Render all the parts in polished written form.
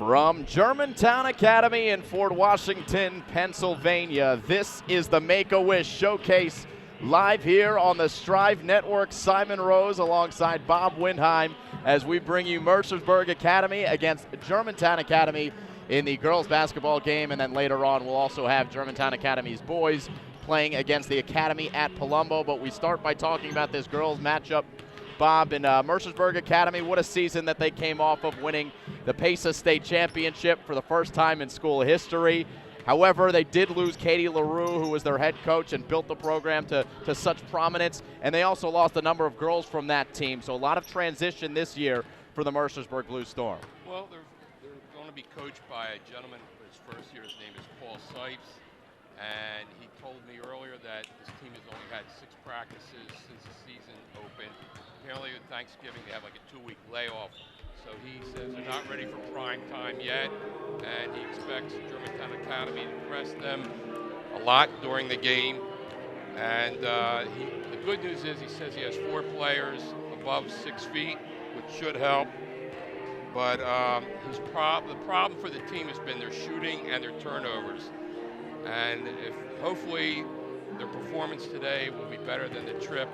From Germantown Academy in Fort Washington, Pennsylvania, this is the Make-A-Wish Showcase live here on the Strive Network. Simon Rose alongside Bob Windheim as we bring you Mercersburg Academy against Germantown Academy in the girls basketball game, and then later on we'll also have Germantown Academy's boys playing against the Academy at Palumbo. But we start by talking about this girls matchup. Bob, and Mercersburg Academy, what a season that they came off of, winning the PESA State Championship for the first time in school history. However, they did lose Katie LaRue, who was their head coach and built the program to such prominence, and they also lost a number of girls from that team. So a lot of transition this year for the Mercersburg Blue Storm. Well, they're going to be coached by a gentleman for his first year. His name is Paul Sipes, and he told me earlier that this team has only had 6 practices since the season opened. Apparently with Thanksgiving they have like a 2-week layoff, so he says they're not ready for prime time yet, and he expects Germantown Academy to press them a lot during the game. And the good news is he says he has 4 players above 6 feet, which should help. But the problem for the team has been their shooting and their turnovers. And hopefully their performance today will be better than the trip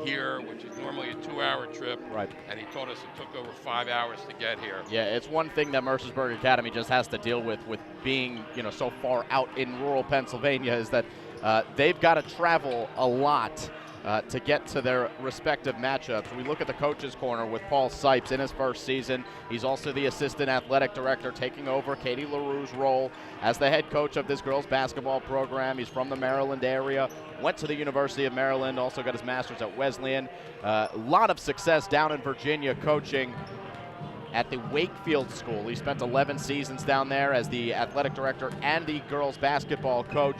here, which is normally a 2-hour trip. Right. And he told us it took over 5 hours to get here. Yeah, it's one thing that Mercersburg Academy just has to deal with being, so far out in rural Pennsylvania, is that they've got to travel a lot to get to their respective matchups. We look at the coach's corner with Paul Sipes in his first season. He's also the assistant athletic director, taking over Katie LaRue's role as the head coach of this girls basketball program. He's from the Maryland area, went to the University of Maryland, also got his master's at Wesleyan. A lot of success down in Virginia coaching at the Wakefield School. He spent 11 seasons down there as the athletic director and the girls basketball coach.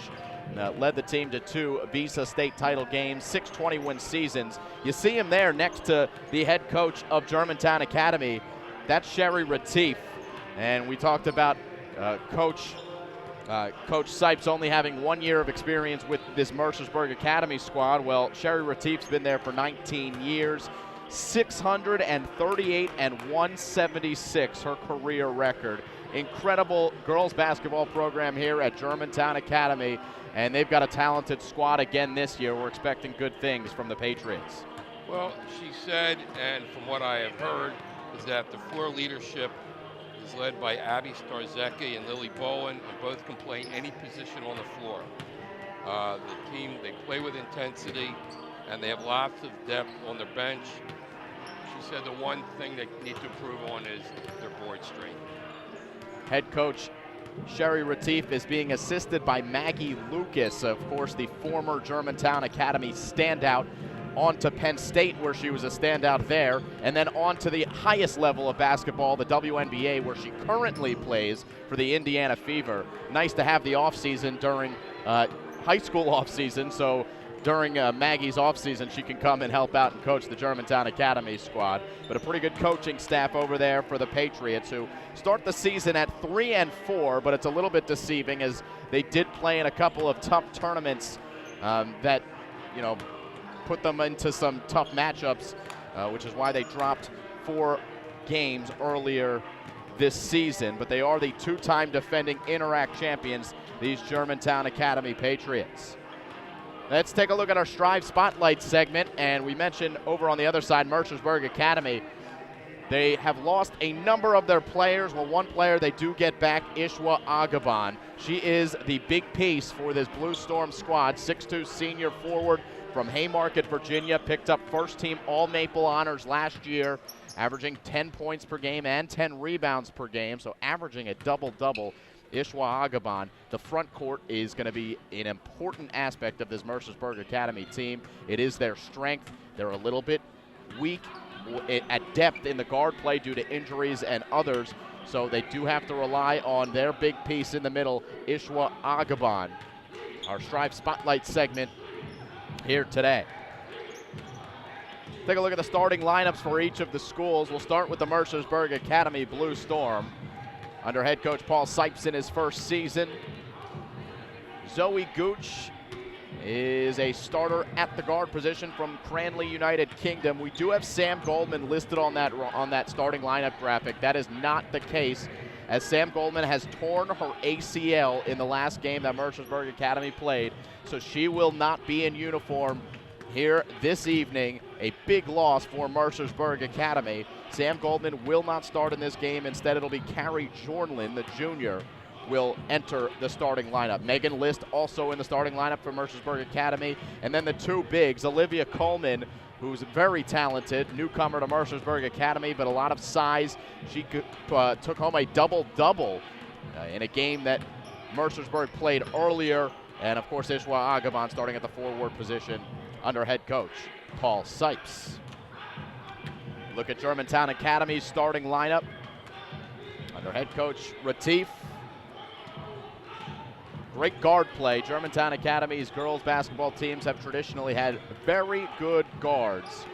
Led the team to 2 PESA State title games, 6 20-win seasons. You see him there next to the head coach of Germantown Academy. That's Sherry Retief. And we talked about Coach Sipes only having 1 year of experience with this Mercersburg Academy squad. Well, Sherry Retief's been there for 19 years. 638 and 176, her career record. Incredible girls basketball program here at Germantown Academy, and they've got a talented squad again this year. We're expecting good things from the Patriots. Well, she said, and from what I have heard, is that the floor leadership is led by Abby Starzecki and Lily Bowen, and both can play any position on the floor. The team, they play with intensity, and they have lots of depth on their bench. She said the one thing they need to improve on is their board strength. Head coach Sherry Retief is being assisted by Maggie Lucas, of course, the former Germantown Academy standout, on to Penn State, where she was a standout there, and then on to the highest level of basketball, the WNBA, where she currently plays for the Indiana Fever. Nice to have the offseason during high school offseason, so during Maggie's offseason, she can come and help out and coach the Germantown Academy squad. But a pretty good coaching staff over there for the Patriots, who start the season at 3-4, but it's a little bit deceiving as they did play in a couple of tough tournaments that, put them into some tough matchups, which is why they dropped 4 games earlier this season. But they are the 2-time defending Interact champions, these Germantown Academy Patriots. Let's take a look at our Strive Spotlight segment, and we mentioned over on the other side, Mercersburg Academy. They have lost a number of their players. Well, one player they do get back, Ishwa Agaban. She is the big piece for this Blue Storm squad, 6'2" senior forward from Haymarket, Virginia, picked up first-team All-Maple honors last year, averaging 10 points per game and 10 rebounds per game, so averaging a double-double. Ishwa Agaban. The front court is going to be an important aspect of this Mercersburg Academy team. It is their strength. They're a little bit weak at depth in the guard play due to injuries and others, so they do have to rely on their big piece in the middle, Ishwa Agaban. Our Strive Spotlight segment here today. Take a look at the starting lineups for each of the schools. We'll start with the Mercersburg Academy Blue Storm. Under head coach Paul Sipes in his first season, Zoe Gooch is a starter at the guard position from Cranley United Kingdom. We do have Sam Goldman listed on that starting lineup graphic. That is not the case as Sam Goldman has torn her ACL in the last game that Mercersburg Academy played, so she will not be in uniform here this evening. A big loss for Mercersburg Academy. Sam Goldman will not start in this game. Instead, it'll be Carrie Jornlin, the junior, will enter the starting lineup. Megan List also in the starting lineup for Mercersburg Academy. And then the two bigs, Olivia Coleman, who's very talented, newcomer to Mercersburg Academy, but a lot of size. She took home a double-double in a game that Mercersburg played earlier. And of course, Ishwa Aghavan starting at the forward position under head coach Paul Sipes. Look at Germantown Academy's starting lineup under head coach Retief. Great guard play. Germantown Academy's girls basketball teams have traditionally had very good guards.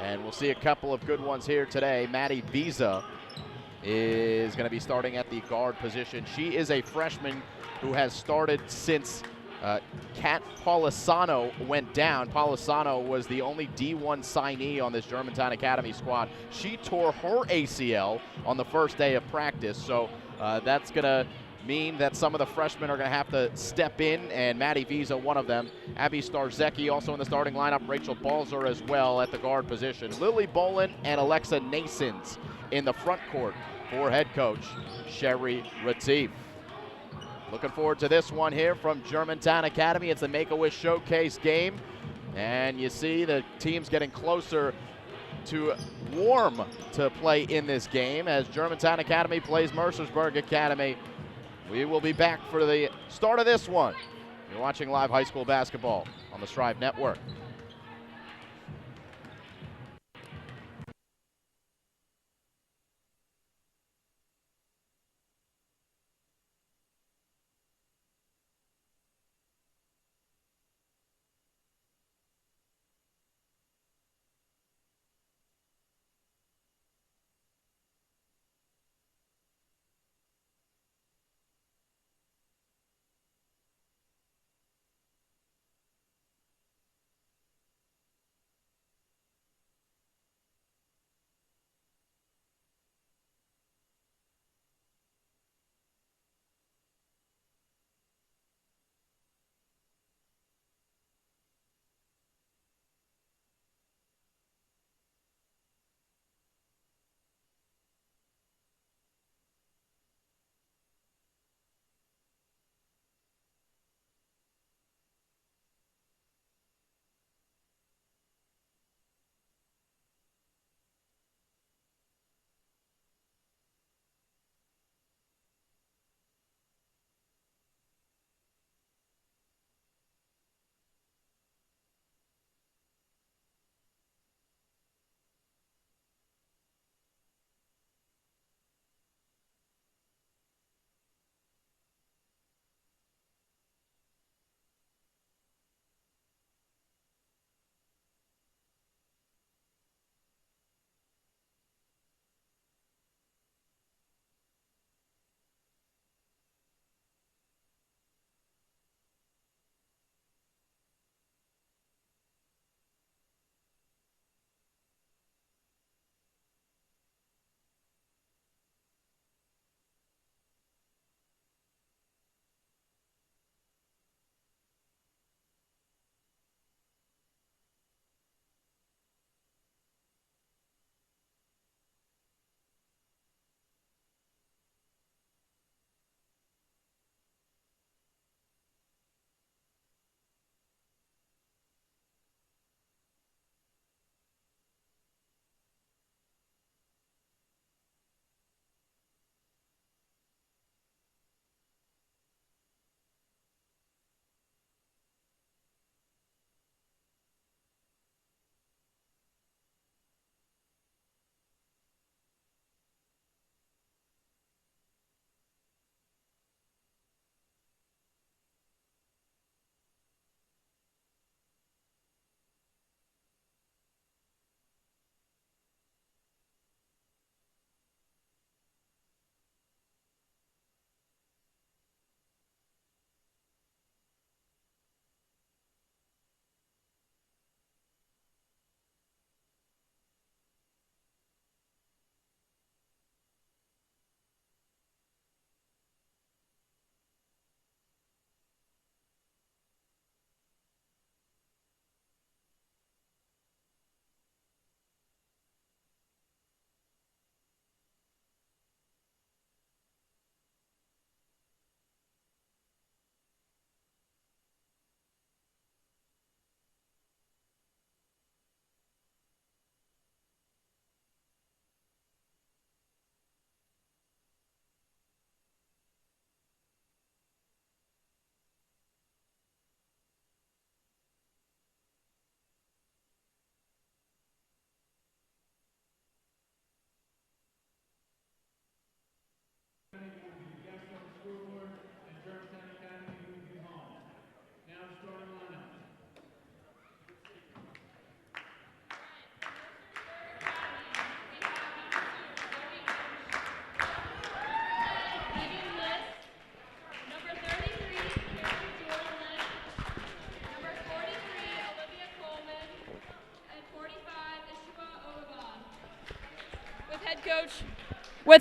And we'll see a couple of good ones here today. Maddie Visa is going to be starting at the guard position. She is a freshman who has started since Kat Polisano went down. Polisano was the only D1 signee on this Germantown Academy squad. She tore her ACL on the first day of practice, so that's going to mean that some of the freshmen are going to have to step in, and Maddie Visa, one of them. Abby Starzecki also in the starting lineup. Rachel Balzer as well at the guard position. Lily Bolin and Alexa Nasons in the front court for head coach Sherry Retief. Looking forward to this one here from Germantown Academy. It's the Make-A-Wish Showcase game, and you see the teams getting closer to warm to play in this game as Germantown Academy plays Mercersburg Academy. We will be back for the start of this one. You're watching live high school basketball on the Strive Network.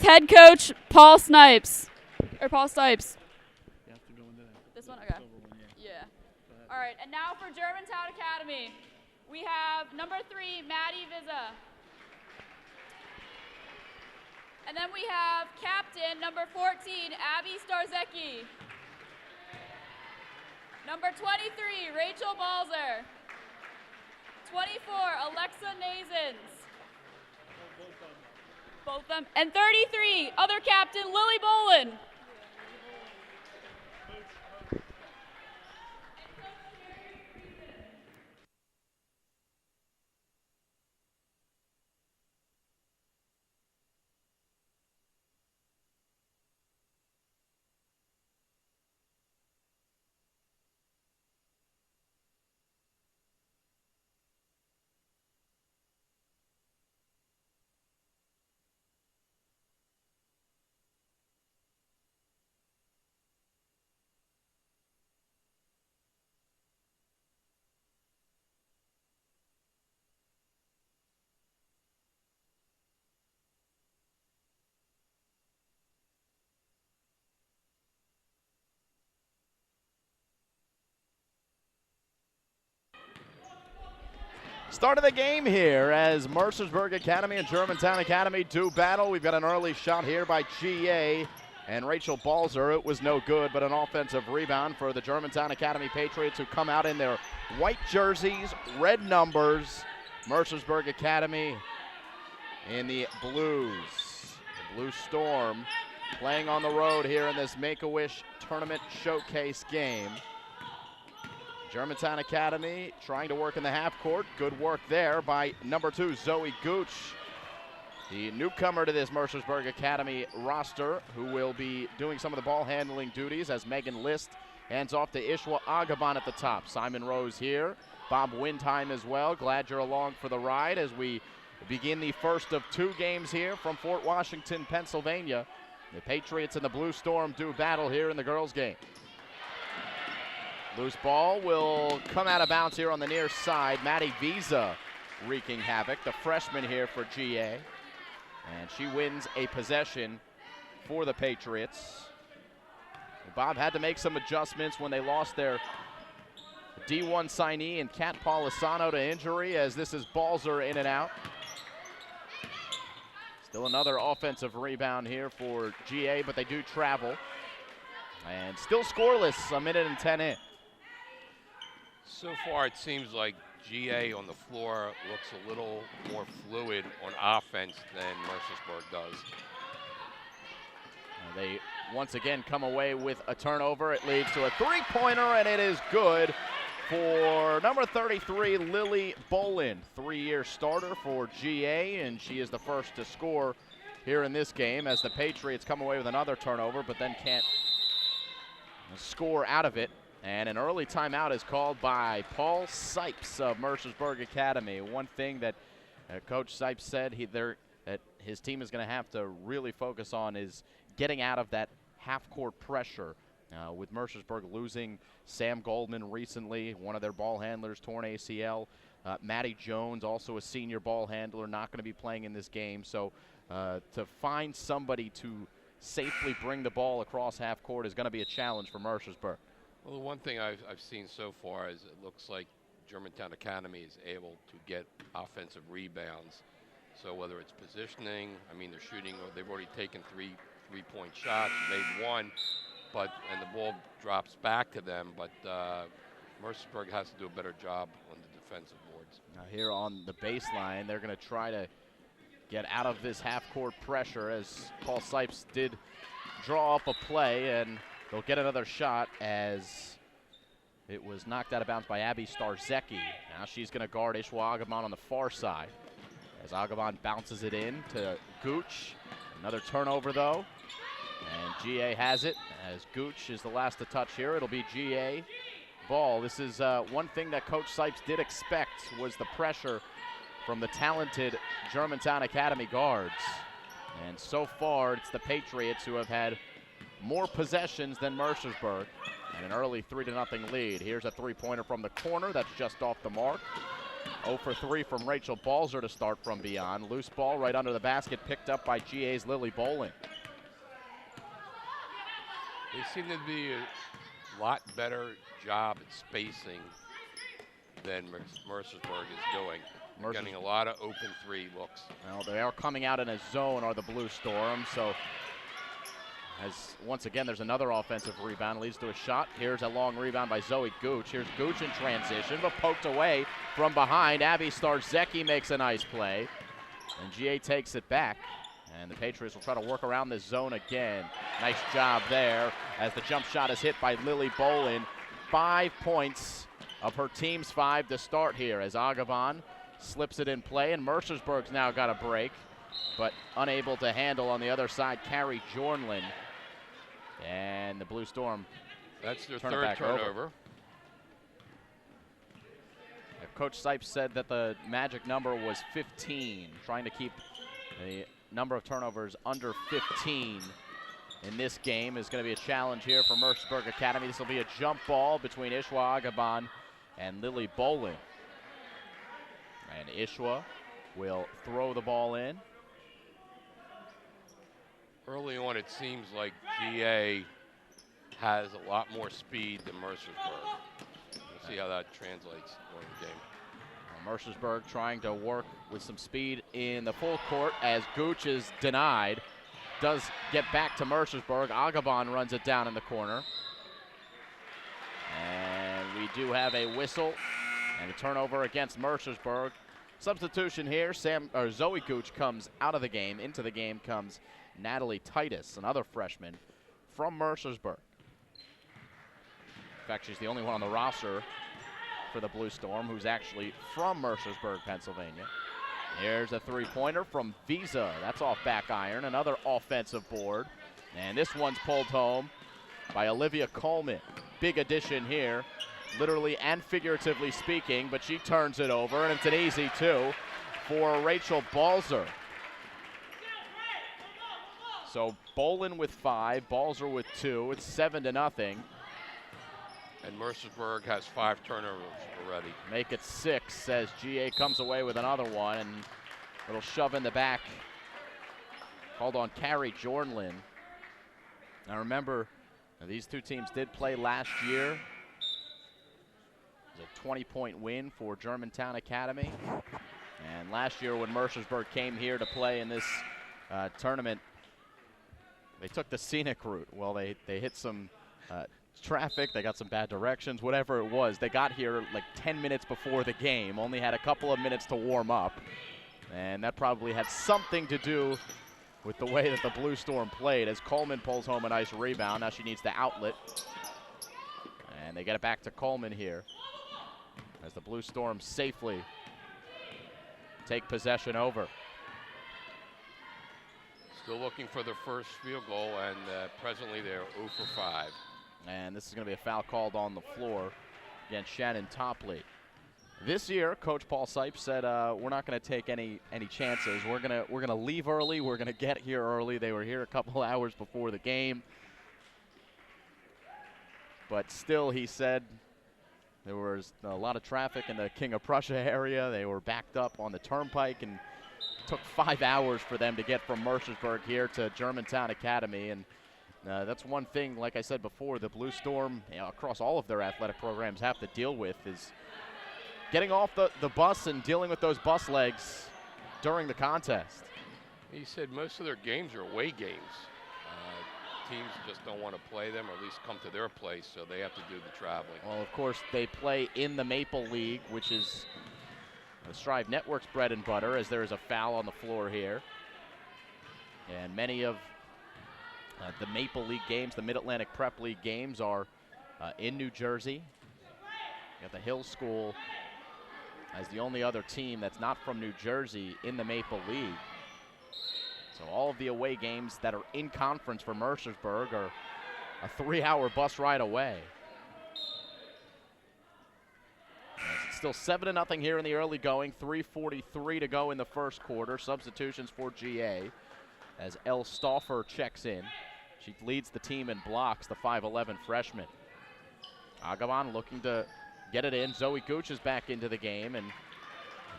head coach Paul Snipes. Or Paul Stipes. You have to go into that. This one? Okay. Silver one, Yeah. All right, and now for Germantown Academy, we have number 3, Maddie Vizza. And then we have captain, number 14, Abby Starzecki. Number 23, Rachel Balzer. 24, Alexa Nazens. Both of them. And 33, other captain, Lily Bolin. Start of the game here as Mercersburg Academy and Germantown Academy do battle. We've got an early shot here by GA and Rachel Balzer. It was no good, but an offensive rebound for the Germantown Academy Patriots, who come out in their white jerseys, red numbers. Mercersburg Academy in the blues. The Blue Storm playing on the road here in this Make-A-Wish Tournament Showcase game. Germantown Academy trying to work in the half court. Good work there by number 2, Zoe Gooch, the newcomer to this Mercersburg Academy roster, who will be doing some of the ball handling duties as Megan List hands off to Ishwa Agaban at the top. Simon Rose here, Bob Windheim as well. Glad you're along for the ride as we begin the first of 2 games here from Fort Washington, Pennsylvania. The Patriots and the Blue Storm do battle here in the girls' game. Loose ball will come out of bounds here on the near side. Maddie Vizza wreaking havoc, the freshman here for GA. And she wins a possession for the Patriots. Bob had to make some adjustments when they lost their D1 signee and Kat Polisano to injury, as this is Balzer in and out. Still another offensive rebound here for GA, but they do travel. And still scoreless, a minute and 10 in. So far, it seems like GA on the floor looks a little more fluid on offense than Mercersburg does. They once again come away with a turnover. It leads to a three-pointer, and it is good for number 33, Lily Bolin, 3-year starter for GA, and she is the first to score here in this game as the Patriots come away with another turnover, but then can't score out of it. And an early timeout is called by Paul Sipes of Mercersburg Academy. One thing that Coach Sipes said that his team is going to have to really focus on is getting out of that half-court pressure. With Mercersburg losing Sam Goldman recently, one of their ball handlers, torn ACL. Maddie Jones, also a senior ball handler, not going to be playing in this game. So to find somebody to safely bring the ball across half-court is going to be a challenge for Mercersburg. Well, the one thing I've seen so far is it looks like Germantown Academy is able to get offensive rebounds. So whether it's positioning, I mean, they're shooting, they've already taken three-point shots, made one, and the ball drops back to them. But Mercersburg has to do a better job on the defensive boards. Now here on the baseline, they're going to try to get out of this half-court pressure, as Paul Sipes did draw up a play, and they'll get another shot as it was knocked out of bounds by Abby Starzecki. Now she's going to guard Ishwa Agaban on the far side as Agaban bounces it in to Gooch. Another turnover, though, and GA has it as Gooch is the last to touch here. It'll be GA ball. This is one thing that Coach Sipes did expect, was the pressure from the talented Germantown Academy guards. And so far, it's the Patriots who have had more possessions than Mercersburg, and an early 3-0 lead. Here's a three-pointer from the corner that's just off the mark. 0 for 3 from Rachel Balzer to start from beyond. Loose ball right under the basket, picked up by GA's Lily Bowling. They seem to be a lot better job at spacing than Mercersburg is doing. They're getting a lot of open 3 looks. Well, they are coming out in a zone, are the Blue Storm, so as once again there's another offensive rebound, leads to a shot. Here's a long rebound by Zoe Gooch. Here's Gooch in transition, but poked away from behind. Abby Starzecki makes a nice play, and GA takes it back. And the Patriots will try to work around this zone again. Nice job there as the jump shot is hit by Lily Bolin. 5 points of her team's 5 to start here as Aghavan slips it in play, and Mercersburg's now got a break, but unable to handle on the other side Carrie Jornlin. And the Blue Storm, that's their third turnover. Coach Sipes said that the magic number was 15, trying to keep the number of turnovers under 15 in this game is going to be a challenge here for Mercersburg Academy. This will be a jump ball between Ishwa Aghavan and Lily Bowling. And Ishwa will throw the ball in. Early on, it seems like GA has a lot more speed than Mercersburg. We'll see how that translates during the game. Mercersburg trying to work with some speed in the full court as Gooch is denied. Does get back to Mercersburg. Aghavan runs it down in the corner. And we do have a whistle and a turnover against Mercersburg. Substitution here, Zoe Gooch comes out of the game. Into the game comes Natalie Titus, another freshman from Mercersburg. In fact, she's the only one on the roster for the Blue Storm who's actually from Mercersburg, Pennsylvania. Here's a 3-pointer from Visa. That's off back iron, another offensive board. And this one's pulled home by Olivia Coleman. Big addition here, literally and figuratively speaking, but she turns it over, and it's an easy 2 for Rachel Balzer. So Bolin with 5, Balzer with 2. It's 7-0. And Mercersburg has 5 turnovers already. Make it 6 as GA comes away with another one, and it'll shove in the back. Called on Carrie Jornlin. Now remember, these two teams did play last year. It was a 20-point win for Germantown Academy. And last year when Mercersburg came here to play in this tournament, they took the scenic route. Well, they hit some traffic, they got some bad directions, whatever it was. They got here like 10 minutes before the game, only had a couple of minutes to warm up. And that probably had something to do with the way that the Blue Storm played as Coleman pulls home a nice rebound. Now she needs the outlet. And they get it back to Coleman here as the Blue Storm safely take possession over. Still looking for their first field goal, and presently they're 0 for 5. And this is going to be a foul called on the floor against Shannon Topley. This year, Coach Paul Sipes said, "We're not going to take any chances. We're gonna leave early. We're gonna get here early." They were here a couple hours before the game, but still, he said there was a lot of traffic in the King of Prussia area. They were backed up on the turnpike, and it took 5 hours for them to get from Mercersburg here to Germantown Academy. And that's one thing, like I said before, the Blue Storm, across all of their athletic programs, have to deal with is getting off the bus and dealing with those bus legs during the contest. He said most of their games are away games. Teams just don't want to play them, or at least come to their place, so they have to do the traveling. Well, of course, they play in the Maple League, which is the Strive Network's bread and butter, as there is a foul on the floor here. And many of the Maple League games, the Mid-Atlantic Prep League games, are in New Jersey. You got the Hill School as the only other team that's not from New Jersey in the Maple League. So all of the away games that are in conference for Mercersburg are a 3-hour bus ride away. It's still 7-0 here in the early going. 3:43 to go in the first quarter. Substitutions for GA as Elle Stauffer checks in. She leads the team in blocks, the 5'11 freshman. Aghavan looking to get it in. Zoe Gooch is back into the game, and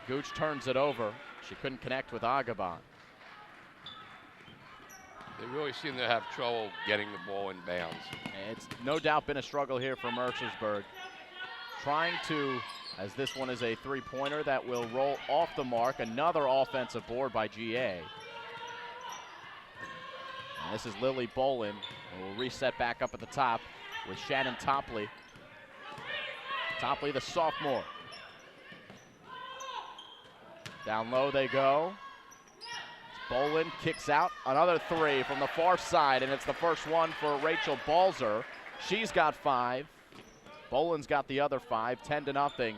Gooch turns it over. She couldn't connect with Agabon. They really seem to have trouble getting the ball in bounds. It's no doubt been a struggle here for Mercersburg. Trying to, as this one is a three-pointer that will roll off the mark. Another offensive board by GA. And this is Lily Bolin, who will reset back up at the top with Shannon Topley. Topley, the sophomore. Down low they go. Bolin kicks out another three from the far side, and it's the first one for Rachel Balzer. She's got 5. Bolin's got the other 5, 10-0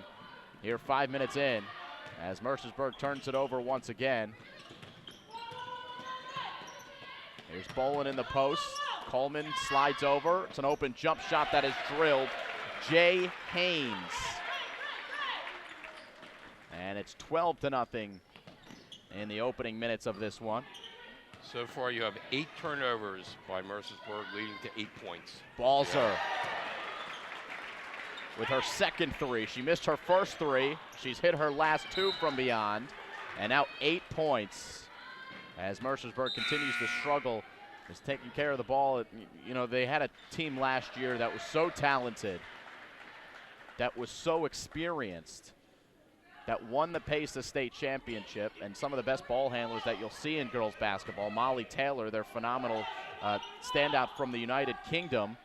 here 5 minutes in as Mercersburg turns it over once again. Here's Bolin in the post. Coleman slides over. It's an open jump shot that is drilled. Jay Haynes. And it's 12-0 in the opening minutes of this one. So far you have 8 turnovers by Mercersburg, leading to 8 points. Balzer with her second 3. She missed her first 3. She's hit her last 2 from beyond. And now 8 points as Mercersburg continues to struggle, is taking care of the ball. You know, they had a team last year that was so talented, that was so experienced, that won the Pace State Championship, and some of the best ball handlers that you'll see in girls basketball. Molly Taylor, their phenomenal standout from the United Kingdom,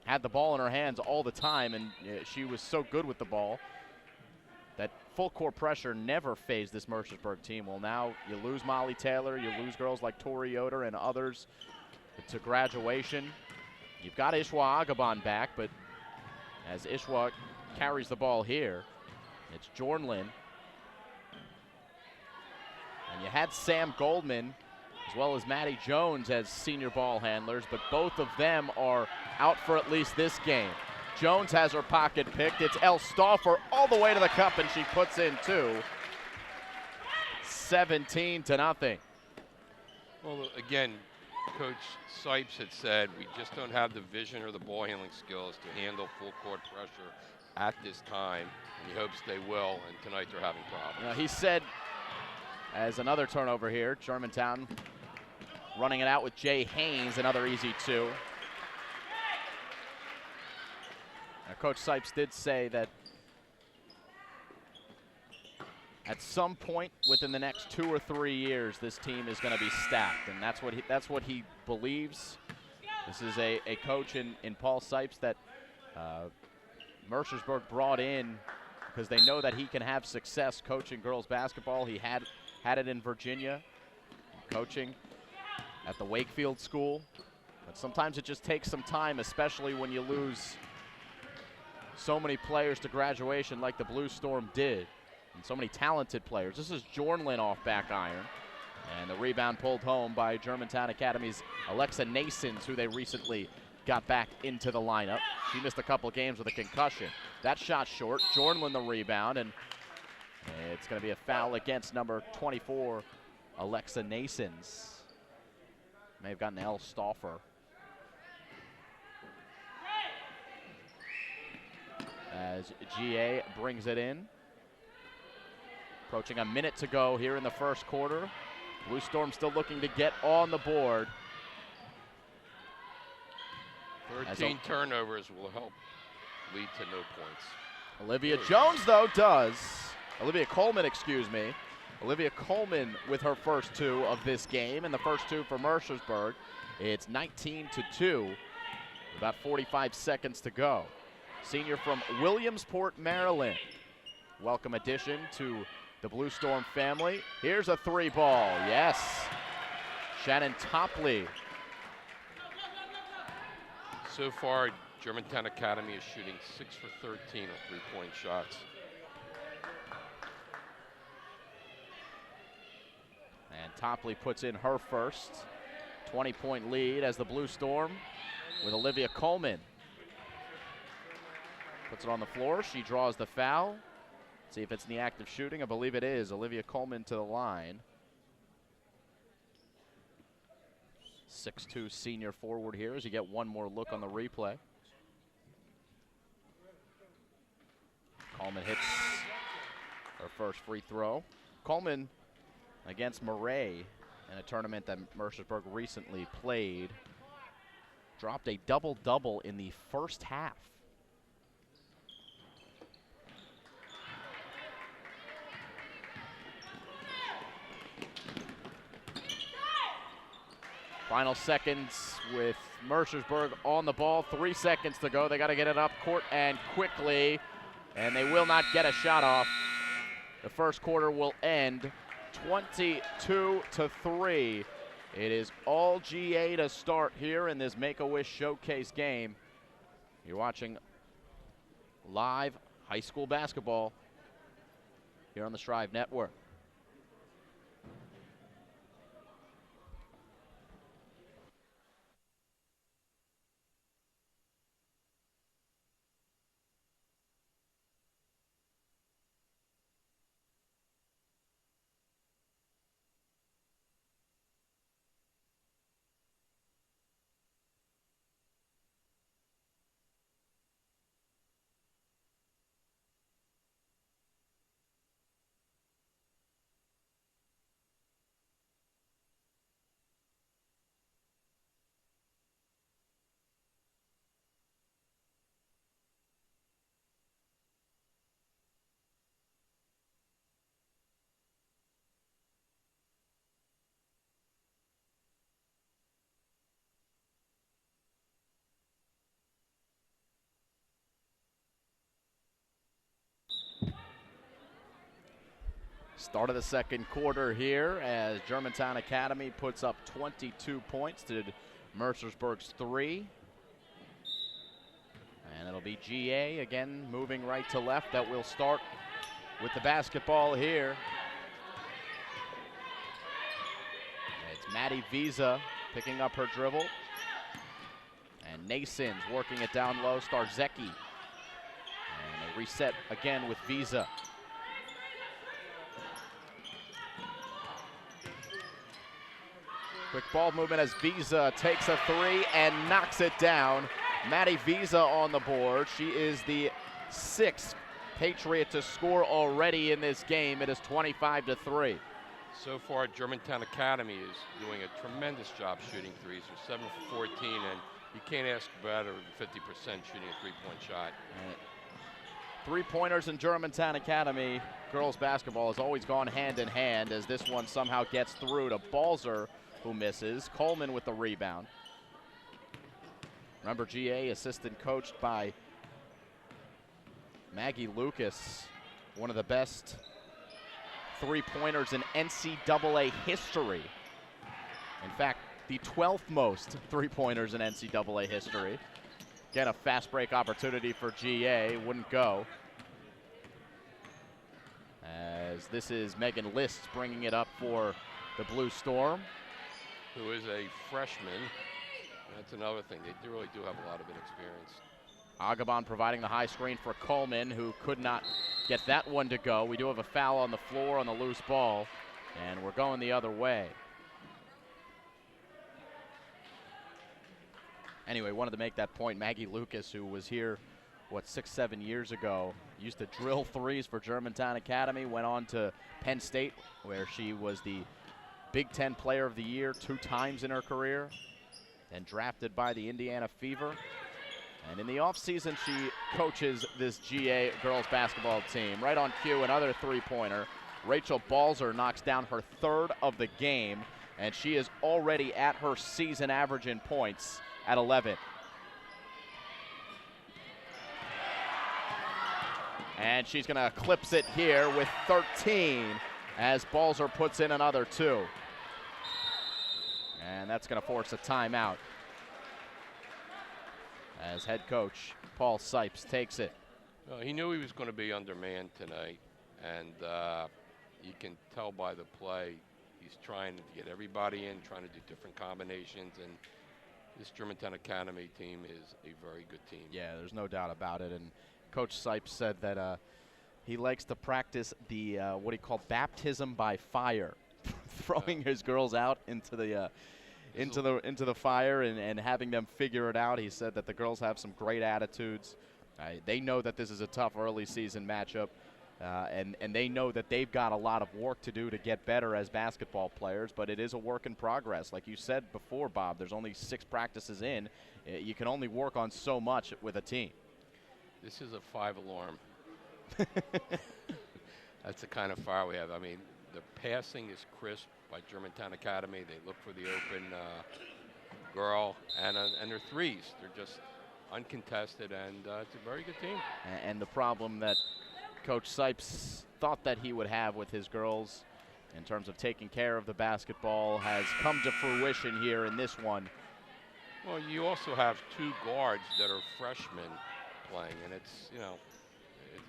had the ball in her hands all the time, and she was so good with the ball that full court pressure never fazed this Mercersburg team. Well, now you lose Molly Taylor, you lose girls like Tori Yoder and others to graduation. You've got Ishwa Agabon back, but as Ishwa carries the ball here, it's Jornlin. And you had Sam Goldman as well as Maddie Jones as senior ball handlers, but both of them are out for at least this game. Jones has her pocket picked. It's Elle Stauffer all the way to the cup, and she puts in 2. 17-0. Well, again, Coach Sipes had said we just don't have the vision or the ball handling skills to handle full court pressure at this time, and he hopes they will, and tonight they're having problems. He said, as another turnover here, Germantown running it out with Jay Haynes, another easy 2. Now, Coach Sipes did say that at some point within the next 2 or 3 years, this team is going to be stacked, and that's what he believes. This is a coach in Paul Sipes that Mercersburg brought in because they know that he can have success coaching girls basketball. He had it in Virginia, coaching at the Wakefield School, but sometimes it just takes some time, especially when you lose so many players to graduation like the Blue Storm did, and so many talented players. This is Jornlin off back iron, and the rebound pulled home by Germantown Academy's Alexa Nasons, who they recently got back into the lineup. She missed a couple games with a concussion. That shot short. Jornlin the rebound, and it's going to be a foul against number 24, Alexa Nasons. May have gotten Elle Stauffer. As GA brings it in. Approaching a minute to go here in the first quarter. Blue Storm still looking to get on the board. 13 turnovers will help lead to no points. Olivia Jones, though, does. Olivia Coleman, excuse me. Olivia Coleman with her first 2 of this game, and the first 2 for Mercersburg. It's 19-2, about 45 seconds to go. Senior from Williamsport, Maryland. Welcome addition to the Blue Storm family. Here's a 3-ball, yes. Shannon Topley. So far, Germantown Academy is shooting 6 for 13 on 3-point shots. And Topley puts in her first 20-point lead as the Blue Storm with Olivia Coleman. Puts it on the floor. She draws the foul. See if it's in the act of shooting. I believe it is. Olivia Coleman to the line. 6'2" senior forward here as you get one more look on the replay. Coleman hits her first free throw. Coleman against Murray in a tournament that Mercersburg recently played. Dropped a double-double in the first half. Final seconds with Mercersburg on the ball. 3 seconds to go. They got to get it up court and quickly, and they will not get a shot off. The first quarter will end 22-3. It is all GA to start here in this Make-A-Wish Showcase game. You're watching live high school basketball here on the Strive Network. Start of the second quarter here as Germantown Academy puts up 22 points to Mercersburg's 3. And it'll be GA again moving right to left. That will start with the basketball here. It's Maddie Visa picking up her dribble. And Nason's working it down low. Starzecki. And they reset again with Visa. Quick ball movement as Visa takes a 3 and knocks it down. Maddie Visa on the board. She is the 6th Patriot to score already in this game. It is 25-3. So far, Germantown Academy is doing a tremendous job shooting threes. They're 7 for 14, and you can't ask better than 50% shooting a three-point shot. Three-pointers in Germantown Academy. Girls basketball has always gone hand in hand as this one somehow gets through to Balzer, who misses. Coleman with the rebound. Remember, GA assistant coached by Maggie Lucas, one of the best three-pointers in NCAA history. In fact, the 12th most three-pointers in NCAA history. Again, a fast break opportunity for GA, wouldn't go. As this is Megan List bringing it up for the Blue Storm. Who is a freshman. That's another thing. They really do have a lot of inexperience. Agabon providing the high screen for Coleman, who could not get that one to go. We do have a foul on the floor on the loose ball, and we're going the other way. Anyway, wanted to make that point. Maggie Lucas, who was here, 6-7 years ago, used to drill threes for Germantown Academy, went on to Penn State, where she was the Big Ten Player of the Year 2 times in her career, and drafted by the Indiana Fever. And in the offseason, she coaches this GA girls basketball team. Right on cue, another three-pointer. Rachel Balzer knocks down her 3rd of the game, and she is already at her season average in points at 11. And she's going to eclipse it here with 13 as Balzer puts in another 2. And that's going to force a timeout as head coach Paul Sipes takes it. Well, he knew he was going to be undermanned tonight, and you can tell by the play he's trying to get everybody in, trying to do different combinations, and this Germantown Academy team is a very good team. Yeah, there's no doubt about it. And Coach Sipes said that he likes to practice the what he called baptism by fire, throwing his girls out into the fire and having them figure it out. He said that the girls have some great attitudes. They know that this is a tough early season matchup. And they know that they've got a lot of work to do to get better as basketball players, but it is a work in progress. Like you said before, Bob, there's only 6 practices in. You can only work on so much with a team. This is a 5 alarm. That's the kind of fire we have. I mean, the passing is crisp by Germantown Academy. They look for the open girl, and their threes. They're just uncontested, and it's a very good team. And the problem that Coach Sipes thought that he would have with his girls in terms of taking care of the basketball has come to fruition here in this one. Well, you also have 2 guards that are freshmen playing, and it's, you know,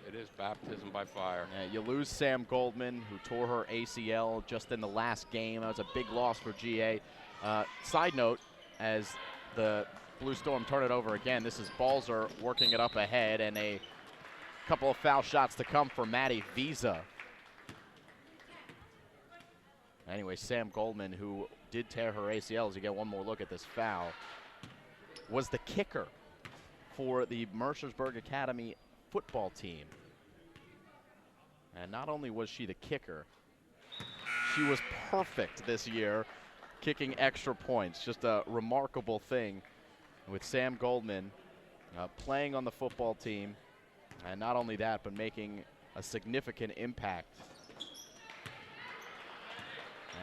it is baptism by fire. You lose Sam Goldman, who tore her ACL just in the last game. That was a big loss for GA. Side note, as the Blue Storm turn it over again, this is Balzer working it up ahead, and a couple of foul shots to come for Maddie Visa. Anyway, Sam Goldman, who did tear her ACL, as you get one more look at this foul, was the kicker for the Mercersburg Academy football team. And not only was she the kicker, she was perfect this year, kicking extra points. Just a remarkable thing with Sam Goldman playing on the football team. And not only that, but making a significant impact.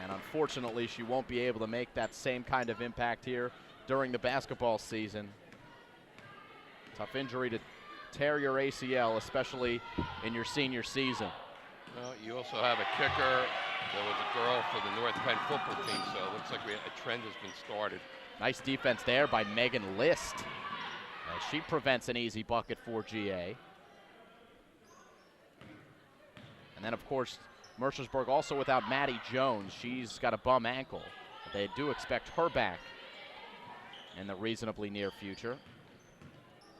And unfortunately, she won't be able to make that same kind of impact here during the basketball season. Tough injury to tear your ACL, especially in your senior season. Well, you also have a kicker. There was a girl for the North Penn football team, so it looks like a trend has been started. Nice defense there by Megan List. She prevents an easy bucket for GA. And then, of course, Mercersburg also without Maddie Jones. She's got a bum ankle. But they do expect her back in the reasonably near future.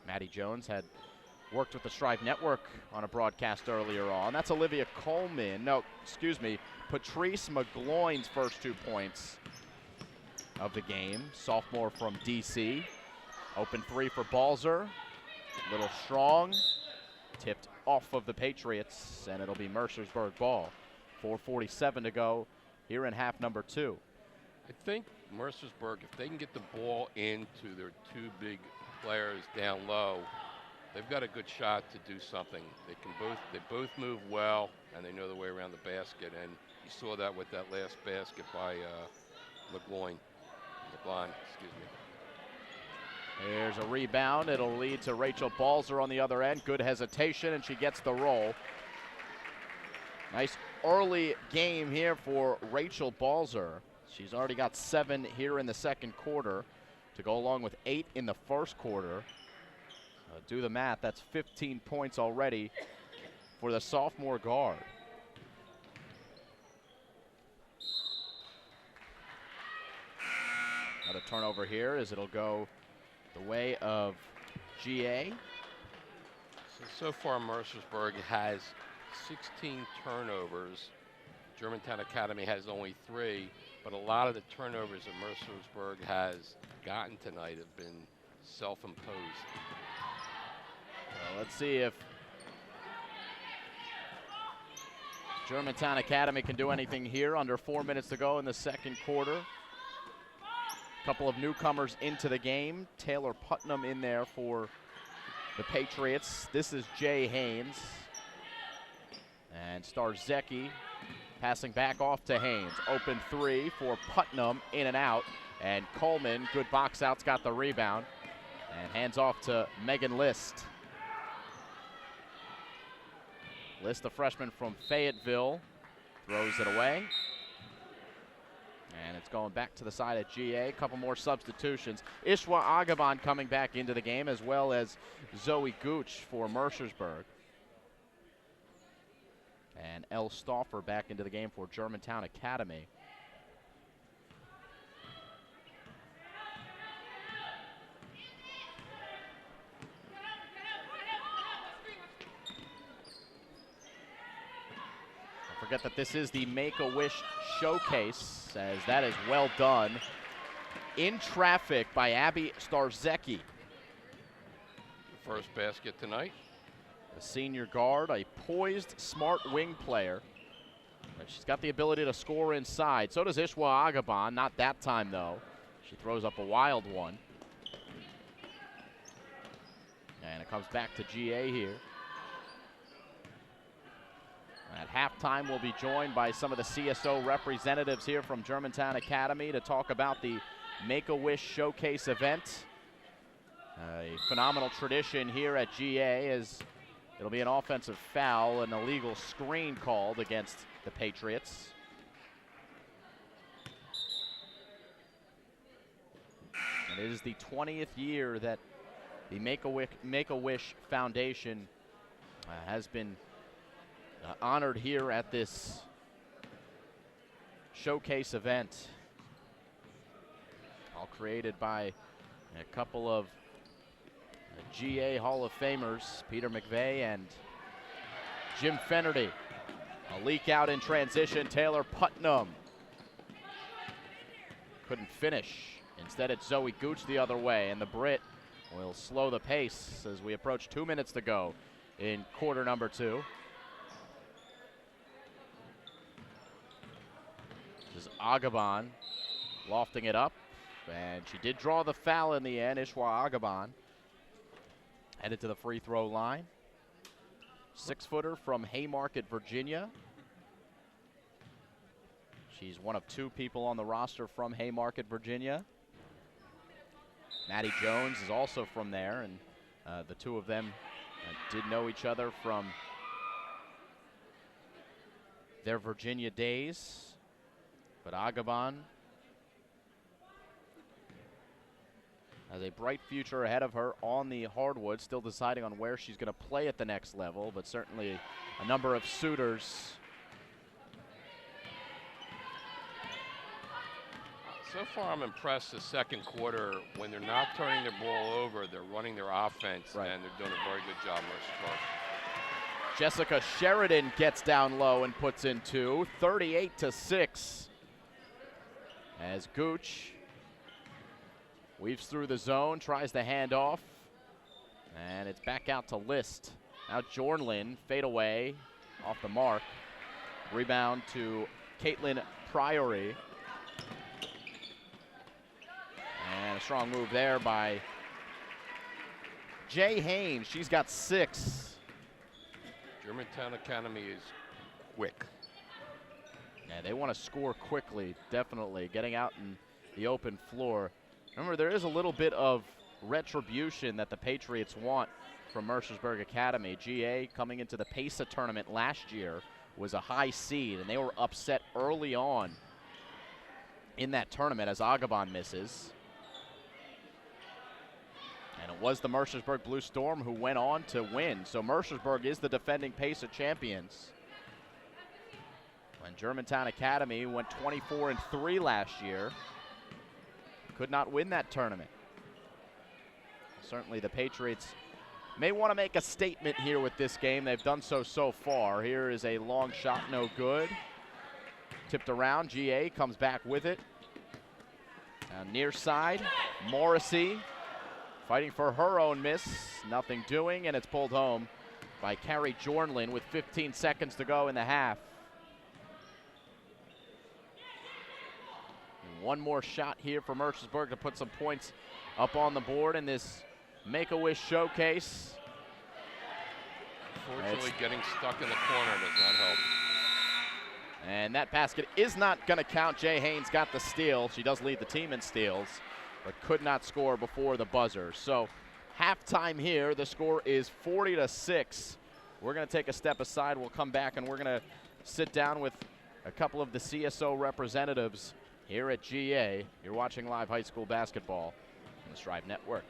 Maddie Jones had worked with the Strive Network on a broadcast earlier on. That's Olivia Coleman. No, excuse me, Patrice McGloin's first 2 points of the game. Sophomore from DC. Open 3 for Balzer. Little strong. Tipped off of the Patriots, and it'll be Mercersburg ball. 4:47 to go here in half number 2. I think Mercersburg, if they can get the ball into their 2 big players down low, they've got a good shot to do something. They both move well, and they know the way around the basket. And you saw that with that last basket by LeBlanc, excuse me. Here's a rebound. It'll lead to Rachel Balzer on the other end. Good hesitation, and she gets the roll. Nice early game here for Rachel Balzer. She's already got 7 here in the second quarter to go along with 8 in the first quarter. Do the math, that's 15 points already for the sophomore guard. Another turnover here as it'll go the way of GA. So far, Mercersburg has 16 turnovers. Germantown Academy has only 3, but a lot of the turnovers that Mercersburg has gotten tonight have been self-imposed. Well, let's see if Germantown Academy can do anything here. Under 4 minutes to go in the second quarter. Couple of newcomers into the game. Taylor Putnam in there for the Patriots. This is Jay Haynes. And Starzecki passing back off to Haynes. Open 3 for Putnam, in and out. And Coleman, good box out's got the rebound. And hands off to Megan List. List, the freshman from Fayetteville, throws it away. And it's going back to the side of GA. A couple more substitutions. Ishwa Agaban coming back into the game, as well as Zoe Gooch for Mercersburg. And Elle Stauffer back into the game for Germantown Academy. Don't forget that this is the Make-A-Wish Showcase, as that is well done. In traffic by Abby Starzecki. First basket tonight. A senior guard, a poised, smart wing player. She's got the ability to score inside. So does Ishwa Agaban. Not that time, though. She throws up a wild one. And it comes back to GA here. At halftime, we'll be joined by some of the CSO representatives here from Germantown Academy to talk about the Make-A-Wish Showcase event. A phenomenal tradition here at GA, as it'll be an offensive foul, an illegal screen called against the Patriots. And it is the 20th year that the Make-A-Wish Foundation has been honored here at this showcase event. All created by a couple of GA Hall of Famers, Peter McVeigh and Jim Fennerty. A leak out in transition, Taylor Putnam couldn't finish. Instead, it's Zoe Gooch the other way, and the Brit will slow the pace as we approach 2 minutes to go in quarter number 2. This is Agaban lofting it up, and she did draw the foul in the end. Ishwa Agaban headed to the free throw line. 6-footer from Haymarket, Virginia. She's one of 2 people on the roster from Haymarket, Virginia. Maddie Jones is also from there, and the 2 of them did know each other from their Virginia days. But Agaban has a bright future ahead of her on the hardwood, still deciding on where she's going to play at the next level, but certainly a number of suitors. So far, I'm impressed the second quarter. When they're not turning their ball over, they're running their offense, right, and they're doing a very good job, Mercersburg. Jessica Sheridan gets down low and puts in 2, 38-6. As Gooch weaves through the zone, tries the handoff, and it's back out to List. Now Jornlin, fade away, off the mark. Rebound to Caitlin Priory. And a strong move there by Jay Haynes. She's got 6. Germantown Academy is quick. Yeah, they want to score quickly, definitely, getting out in the open floor. Remember, there is a little bit of retribution that the Patriots want from Mercersburg Academy. GA, coming into the PESA tournament last year, was a high seed, and they were upset early on in that tournament as Agaban misses. And it was the Mercersburg Blue Storm who went on to win. So Mercersburg is the defending PESA champions. When Germantown Academy went 24-3 last year, could not win that tournament. Certainly the Patriots may want to make a statement here with this game. They've done so far. Here is a long shot, no good. Tipped around, GA comes back with it. Now near side, Morrissey fighting for her own miss, nothing doing, and it's pulled home by Carrie Jornlin with 15 seconds to go in the half. One more shot here for Mercersburg to put some points up on the board in this Make-A-Wish Showcase. Unfortunately, getting stuck in the corner does not help. And that basket is not going to count. Jay Haynes got the steal. She does lead the team in steals, but could not score before the buzzer. So halftime here, the score is 40-6. We're going to take a step aside. We'll come back and we're going to sit down with a couple of the CSO representatives here at GA. You're watching live high school basketball on the Strive Network.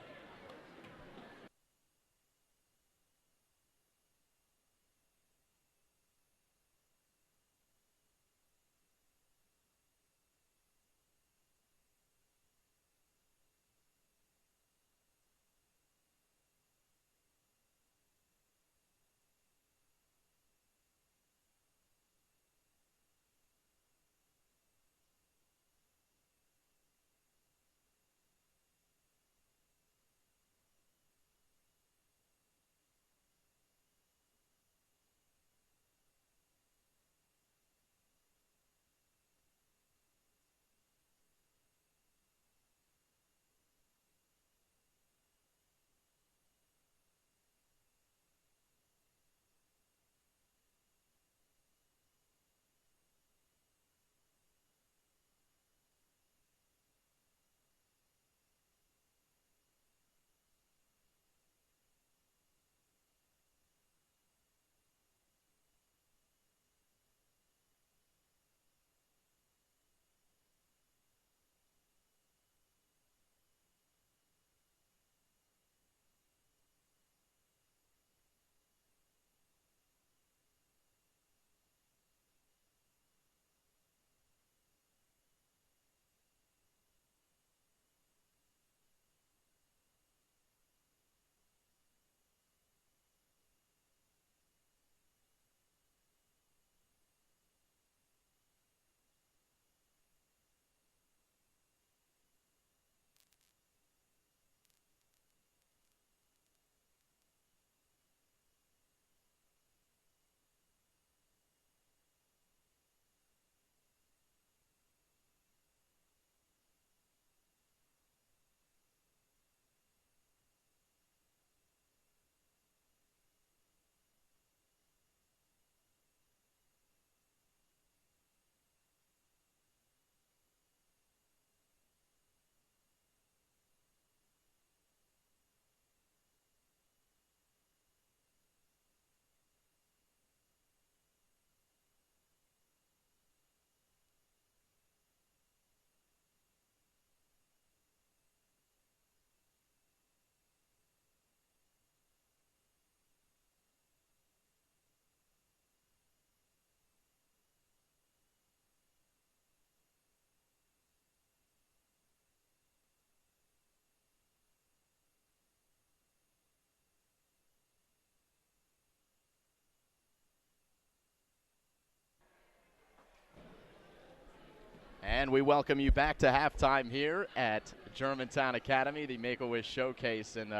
And we welcome you back to halftime here at Germantown Academy, the Make-A-Wish Showcase. And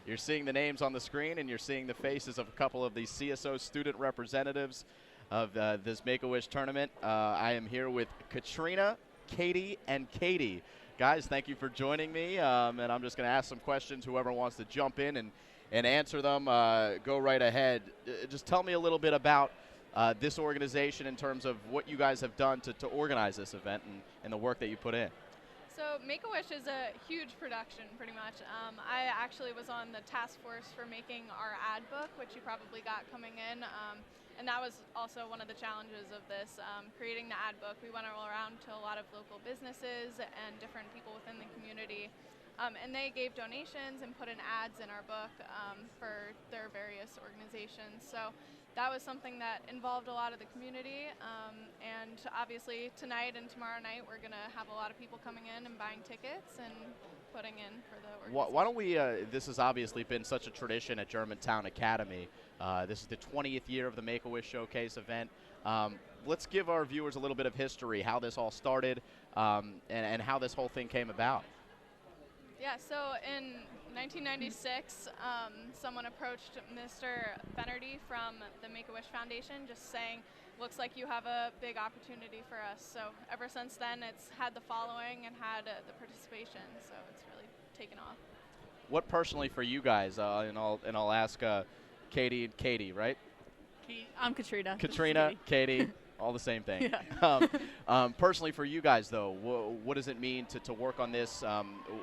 you're seeing the names on the screen, and you're seeing the faces of a couple of the CSO student representatives of this Make-A-Wish tournament. I am here with Katrina, Katie, and Katie. Guys, thank you for joining me, and I'm just going to ask some questions. Whoever wants to jump in and answer them, go right ahead. Just tell me a little bit about this organization in terms of what you guys have done to organize this event and the work that you put in. So Make-A-Wish is a huge production, pretty much. I actually was on the task force for making our ad book, which you probably got coming in, and that was also one of the challenges of this, creating the ad book. We went all around to a lot of local businesses and different people within the community, and they gave donations and put in ads in our book for their various organizations. So that was something that involved a lot of the community, and obviously tonight and tomorrow night we're going to have a lot of people coming in and buying tickets and putting in for the organization. Why don't we, this has obviously been such a tradition at Germantown Academy. This is the 20th year of the Make-A-Wish Showcase event. Let's give our viewers a little bit of history, how this all started, and how this whole thing came about. Yeah, so in 1996, someone approached Mr. Bennerty from the Make-A-Wish Foundation just saying, looks like you have a big opportunity for us. So ever since then, it's had the following and had the participation, so it's really taken off. What personally for you guys, and I'll ask Katie and Katie, right? I'm Katrina. Katrina, Katie, all the same thing. Yeah. Personally for you guys, though, what does it mean to work on this?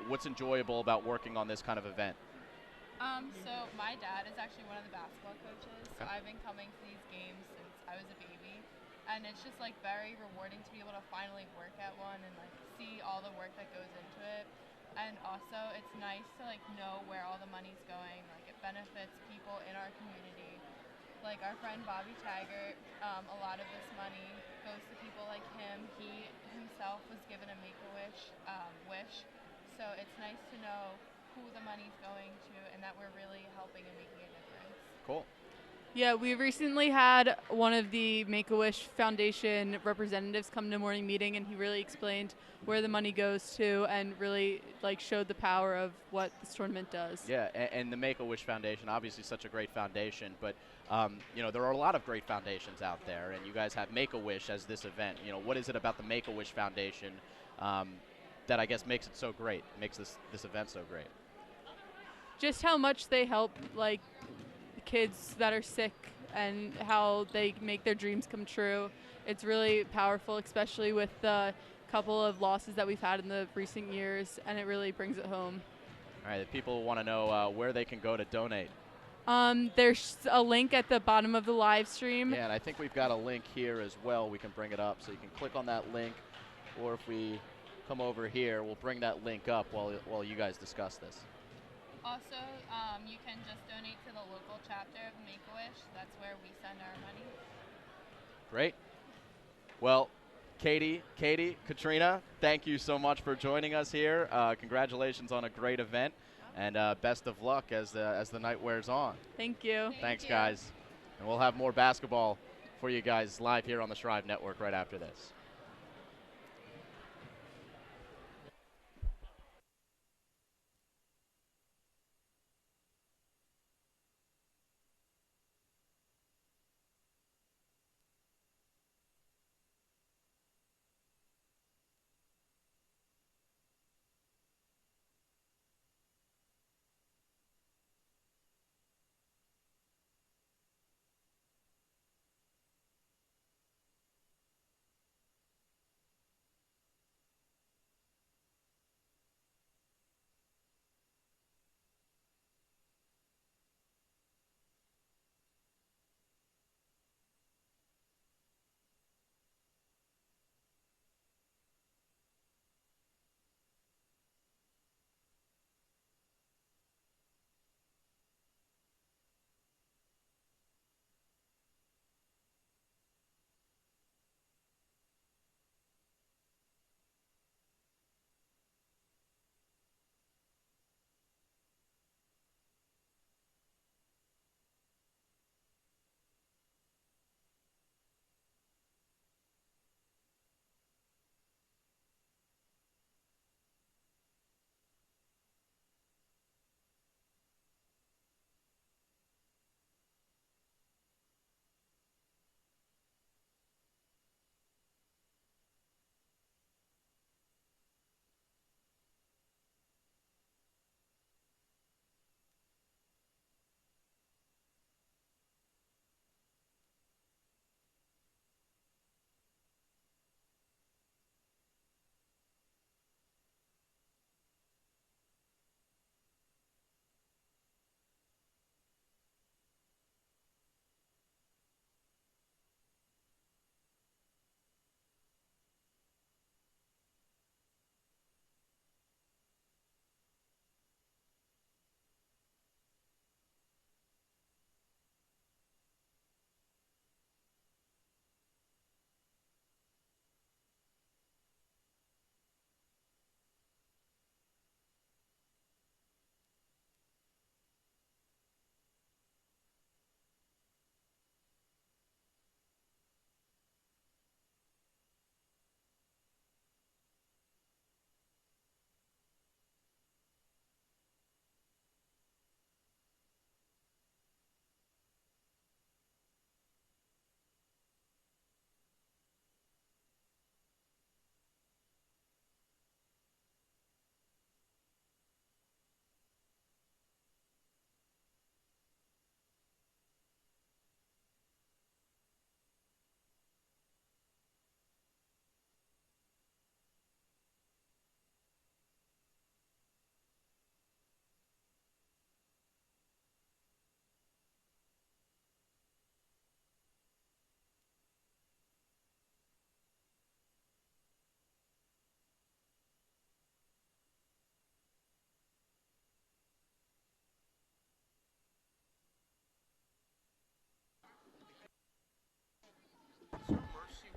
What's enjoyable about working on this kind of event? So my dad is actually one of the basketball coaches, so I've been coming to these games since I was a baby, and it's just like very rewarding to be able to finally work at one and like see all the work that goes into it. And also it's nice to like know where all the money's going, like it benefits people in our community. Like our friend Bobby Taggart, a lot of this money goes to people like him. He himself was given a Make-A-Wish wish, so it's nice to know who the money's going to and that we're really helping and making a difference. Cool. Yeah, we recently had one of the Make-A-Wish Foundation representatives come to a morning meeting, and he really explained where the money goes to and really like showed the power of what this tournament does. Yeah, and the Make-A-Wish Foundation, obviously such a great foundation, but you know, there are a lot of great foundations out there, and you guys have Make-A-Wish as this event. You know, what is it about the Make-A-Wish Foundation that I guess makes it so great, makes this event so great? Just how much they help like kids that are sick and how they make their dreams come true. It's really powerful, especially with the couple of losses that we've had in the recent years, and it really brings it home. All right, the people want to know where they can go to donate. There's a link at the bottom of the live stream. Yeah, and I think we've got a link here as well. We can bring it up, so you can click on that link, or if we come over here, we'll bring that link up while you guys discuss this. Also, you can just donate to the local chapter of Make-A-Wish. That's where we send our money. Great. Well, Katie, Katrina, thank you so much for joining us here. Congratulations on a great event, and best of luck as the night wears on. Thank you. Thanks, guys. And we'll have more basketball for you guys live here on the Shrive Network right after this.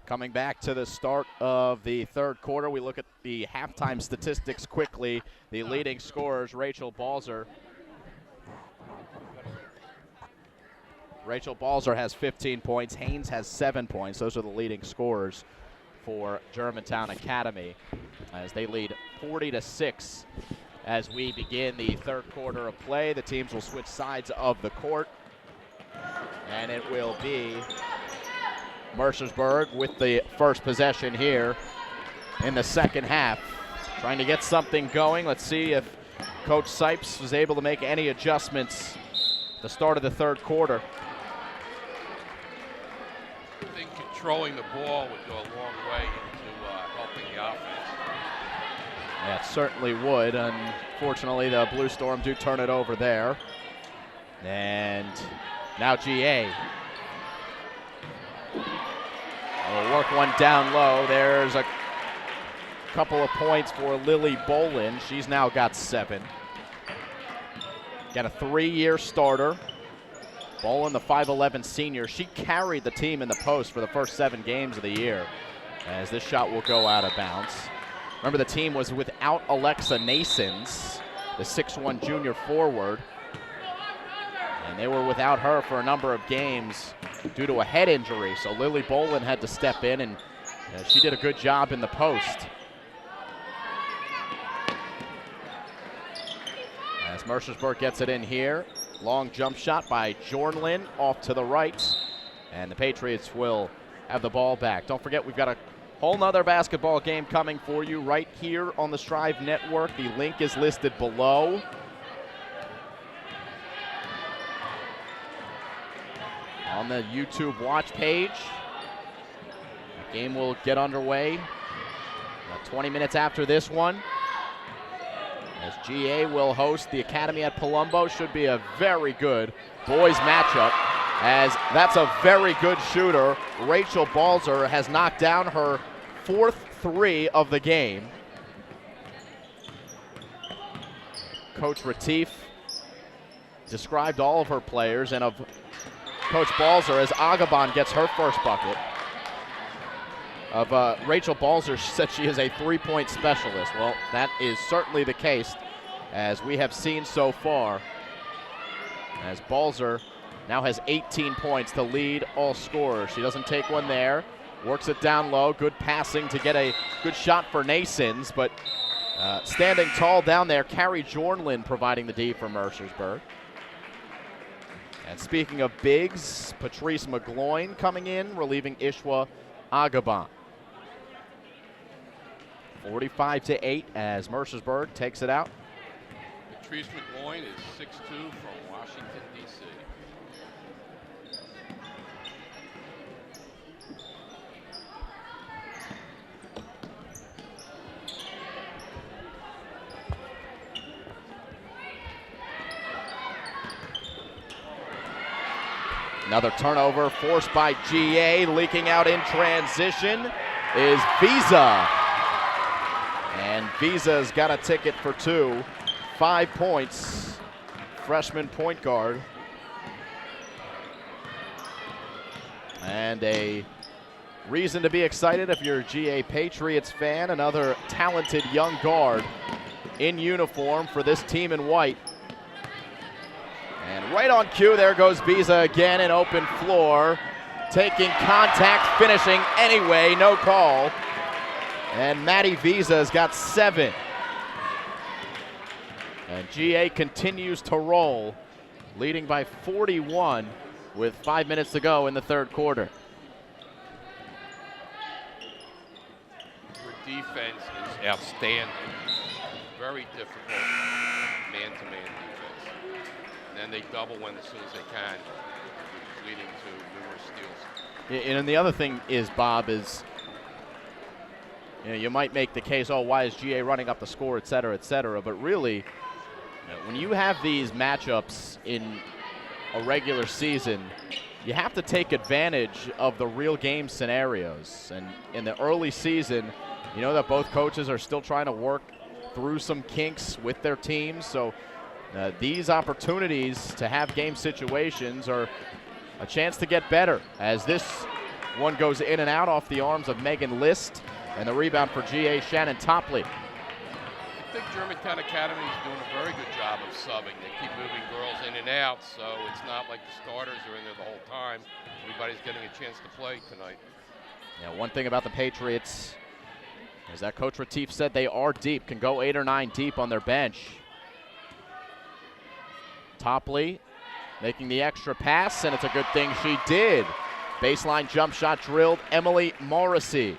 Coming back to the start of the third quarter, we look at the halftime statistics quickly. The leading scorers, Rachel Balzer. Rachel Balzer has 15 points. Haynes has 7 points. Those are the leading scorers for Germantown Academy as they lead 40-6 as we begin the third quarter of play. The teams will switch sides of the court, and it will be Mercersburg with the first possession here in the second half. Trying to get something going. Let's see if Coach Sipes was able to make any adjustments at the start of the third quarter. I think controlling the ball would go a long way into helping the offense. Yeah, it certainly would. Unfortunately, the Blue Storm do turn it over there. And now GA. We'll work one down low. There's a couple of points for Lily Bolin. She's now got 7. Got a 3-year starter. Bolin, the 5'11 senior. She carried the team in the post for the first 7 games of the year, as this shot will go out of bounds. Remember, the team was without Alexa Nasons, the 6'1 junior forward, and they were without her for a number of games due to a head injury. So Lily Bolin had to step in, and she did a good job in the post. As Mercersburg gets it in here, long jump shot by Jornlin off to the right, and the Patriots will have the ball back. Don't forget, we've got a whole nother basketball game coming for you right here on the Strive Network. The link is listed below. On the YouTube watch page. The game will get underway about 20 minutes after this one, as GA will host the Academy at Palumbo. Should be a very good boys matchup, as that's a very good shooter. Rachel Balzer has knocked down her 4th 3 of the game. Coach Retief described all of her players, and of Coach Balzer as Aghaban gets her first bucket. Of Rachel Balzer, she said she is a 3-point specialist. Well, that is certainly the case, as we have seen so far, as Balzer now has 18 points to lead all scorers. She doesn't take one there, works it down low, good passing to get a good shot for Nasons, but standing tall down there, Carrie Jornlin providing the D for Mercersburg. And speaking of bigs, Patrice McGloin coming in, relieving Ishwa Aghaban. 45-8 as Mercersburg takes it out. Patrice McGloin is 6'2" from Washington, D.C. Another turnover forced by GA. Leaking out in transition is Visa. And Visa's got a ticket for 2. 5 points, freshman point guard. And a reason to be excited if you're a GA Patriots fan. Another talented young guard in uniform for this team in white. And right on cue, there goes Visa again, an open floor. Taking contact, finishing anyway, no call. And Maddie Visa's got 7. And GA continues to roll, leading by 41 with 5 minutes to go in the third quarter. Your defense is outstanding. Very difficult man-to-man defense. And then they double when as soon as they can, leading to numerous steals. And the other thing is, Bob, is you might make the case, oh, why is GA running up the score, et cetera, but really, when you have these matchups in a regular season, you have to take advantage of the real game scenarios. And in the early season, you know that both coaches are still trying to work through some kinks with their teams. So these opportunities to have game situations are a chance to get better, as this One goes in and out off the arms of Megan List, and the rebound for GA Shannon Topley. I think Germantown Academy is doing a very good job of subbing. They keep moving girls in and out, so it's not like the starters are in there the whole time. Everybody's getting a chance to play tonight. Yeah, one thing about the Patriots is that Coach Retief said they are deep, can go 8 or 9 deep on their bench. Topley making the extra pass, and it's a good thing she did. Baseline jump shot drilled, Emily Morrissey.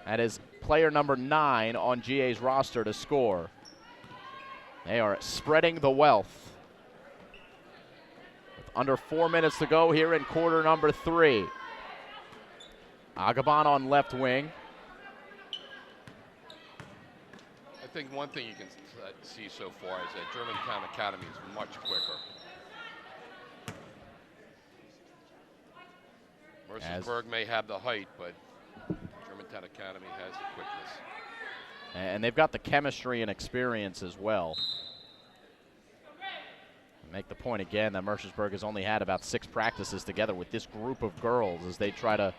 That is player number 9 on GA's roster to score. They are spreading the wealth. With under 4 minutes to go here in quarter number 3. Agabon on left wing. I think one thing you can see so far is that Germantown Academy is much quicker. Mercersburg may have the height, but Germantown Academy has the quickness. And they've got the chemistry and experience as well. Make the point again that Mercersburg has only had about 6 practices together with this group of girls as they try to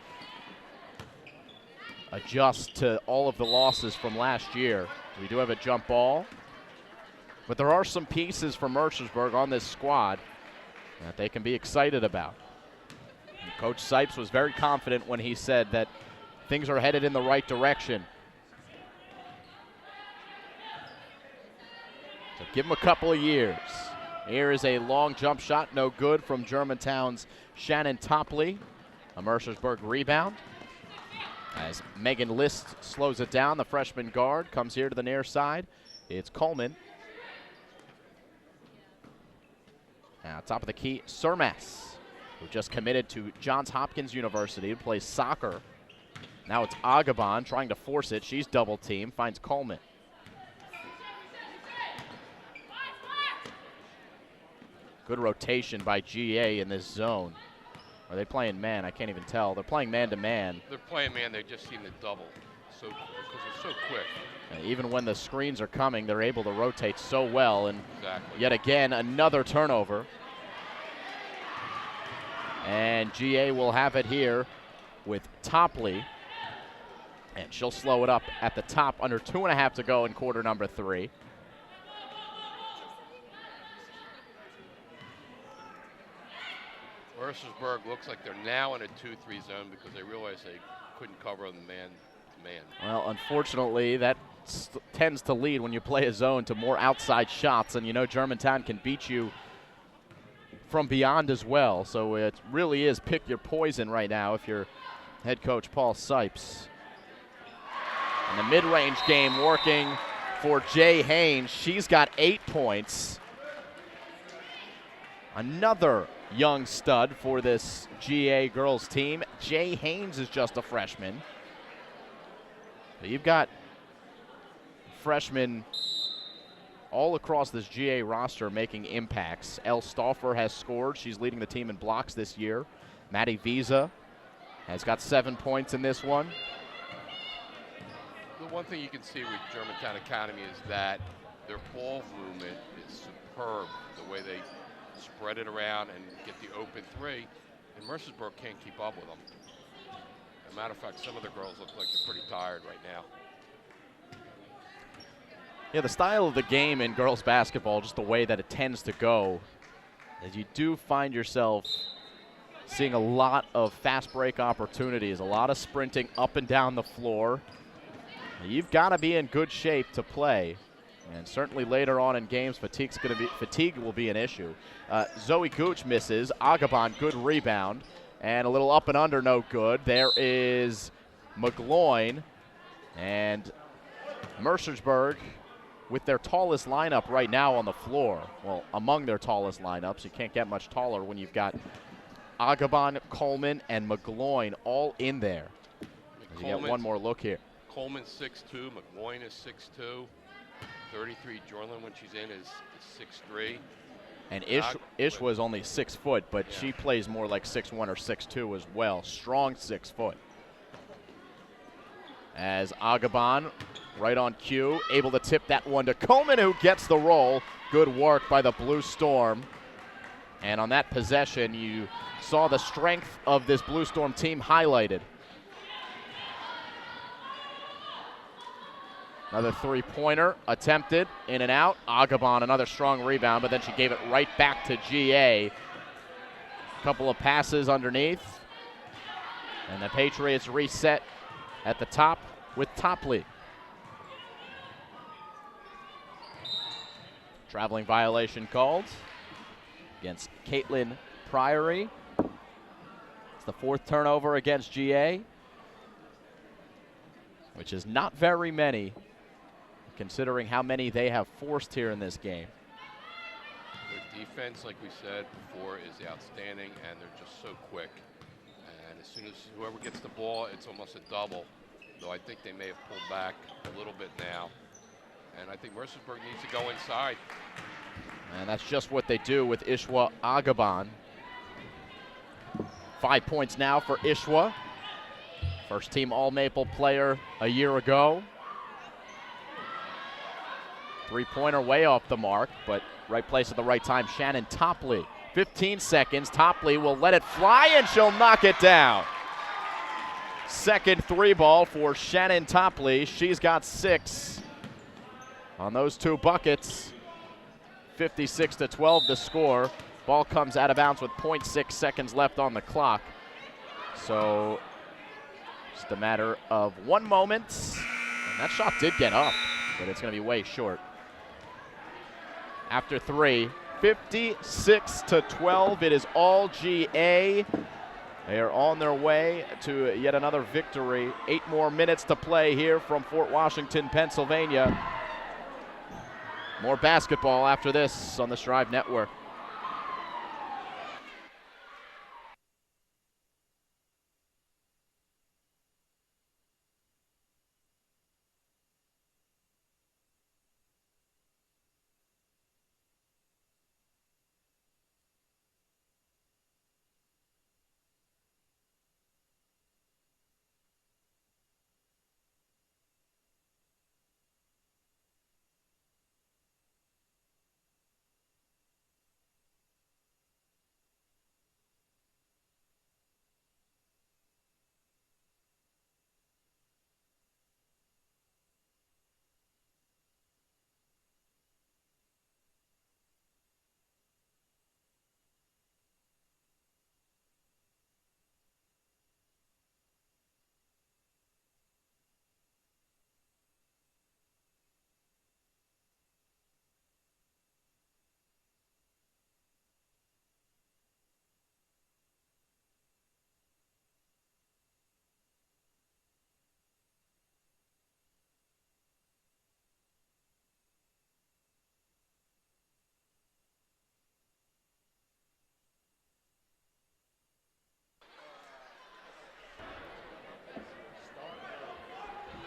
adjust to all of the losses from last year. We do have a jump ball, but there are some pieces for Mercersburg on this squad that they can be excited about. And Coach Sipes was very confident when he said that things are headed in the right direction. So give them a couple of years. Here is a long jump shot, no good from Germantown's Shannon Topley. A Mercersburg rebound. As Megan List slows it down, the freshman guard comes here to the near side. It's Coleman. Now, top of the key, Surmas, who just committed to Johns Hopkins University to play soccer. Now it's Agabon trying to force it. She's double teamed, finds Coleman. Good rotation by GA in this zone. Are they playing man? I can't even tell. They're playing man-to-man. They're playing man. They just seem to double because they're so quick. And even when the screens are coming, they're able to rotate so well. And exactly. Yet again, another turnover. And GA will have it here with Topley. And she'll slow it up at the top. Under 2.5 to go in quarter number 3. Mercersburg looks like they're now in a 2-3 zone because they realize they couldn't cover them man-to-man. Well, unfortunately, that tends to lead when you play a zone to more outside shots, and you know Germantown can beat you from beyond as well. So it really is pick your poison right now if you're head coach Paul Sipes. And the mid-range game working for Jay Haynes. She's got 8 points. Another young stud for this GA girls team. Jay Haynes is just a freshman. So you've got freshmen all across this GA roster making impacts. Elle Stauffer has scored. She's leading the team in blocks this year. Maddie Visa has got 7 points in this one. The one thing you can see with Germantown Academy is that their ball movement is superb, the way they spread it around and get the open 3, and Mercersburg can't keep up with them. As a matter of fact, some of the girls look like they're pretty tired right now. Yeah, the style of the game in girls basketball, just the way that it tends to go, is you do find yourself seeing a lot of fast break opportunities, a lot of sprinting up and down the floor. You've got to be in good shape to play. And certainly later on in games, fatigue will be an issue. Zoe Gooch misses. Agabon, good rebound. And a little up and under, no good. There is McGloin. And Mercersburg with their tallest lineup right now on the floor. Well, among their tallest lineups. You can't get much taller when you've got Agabon, Coleman, and McGloin all in there. You get one more look here. Coleman's 6'2", McGloin is 6'2". 33, Jorlin, when she's in, is 6'3". And Ish was only 6 foot, but yeah, she plays more like 6'1" or 6'2" as well. Strong 6 foot. As Agabon, right on cue, able to tip that one to Coleman, who gets the roll. Good work by the Blue Storm. And on that possession, you saw the strength of this Blue Storm team highlighted. Another three-pointer attempted, in and out. Agabon, another strong rebound, but then she gave it right back to GA. A couple of passes underneath. And the Patriots reset at the top with Topley. Traveling violation called against Caitlin Priory. It's the fourth turnover against GA, which is not very many, considering how many they have forced here in this game. Their defense, like we said before, is outstanding, and they're just so quick. And as soon as whoever gets the ball, it's almost a double, though I think they may have pulled back a little bit now. And I think Mercersburg needs to go inside. And that's just what they do with Ishwa Agabon. 5 points now for Ishwa. First team All-Maple player a year ago. Three-pointer way off the mark, but right place at the right time. Shannon Topley. 15 seconds. Topley will let it fly, and she'll knock it down. Second three ball for Shannon Topley. She's got 6 on those 2 buckets. 56-12 the score. Ball comes out of bounds with 0.6 seconds left on the clock. So just a matter of 1 moment. And that shot did get up, but it's going to be way short. After 3, 56-12. It is all GA. They are on their way to yet another victory. 8 more minutes to play here from Fort Washington, Pennsylvania. More basketball after this on the Strive Network.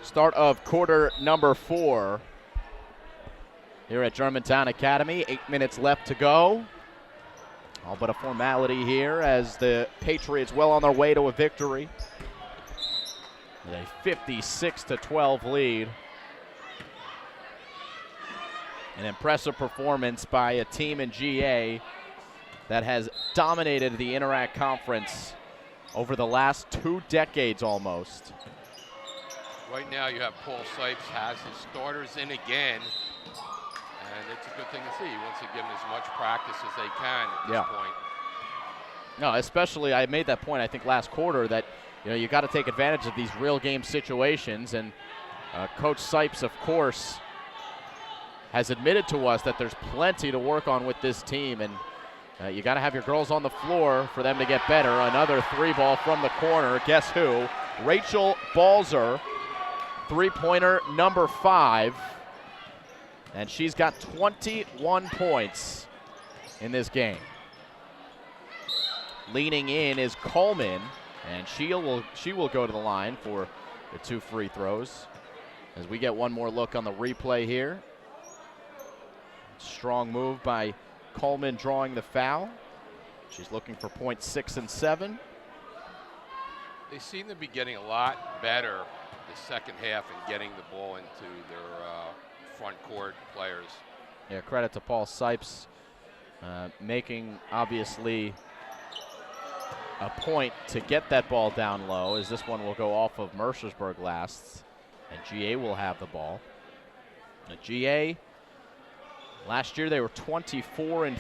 Start of quarter number 4 here at Germantown Academy. 8 minutes left to go. All but a formality here as the Patriots well on their way to a victory. With a 56-12 lead. An impressive performance by a team in GA that has dominated the Interact Conference over the last 2 decades almost. Right now you have Paul Sipes has his starters in again, and it's a good thing to see. He wants to give them as much practice as they can at this point. No, especially I made that point I think last quarter that you got to take advantage of these real game situations, and Coach Sipes, of course, has admitted to us that there's plenty to work on with this team, and you got to have your girls on the floor for them to get better. Another 3-ball from the corner. Guess who? Rachel Balzer. 3-pointer number 5, and she's got 21 points in this game. Leaning in is Coleman, and she will go to the line for the 2 free throws. As we get one more look on the replay here. Strong move by Coleman drawing the foul. She's looking for points 6 and 7. They seem to be getting a lot better the second half and getting the ball into their front court players. Yeah, credit to Paul Sipes making, obviously, a point to get that ball down low, as this one will go off of Mercersburg last, and GA will have the ball. Now, GA, last year they were 24-3.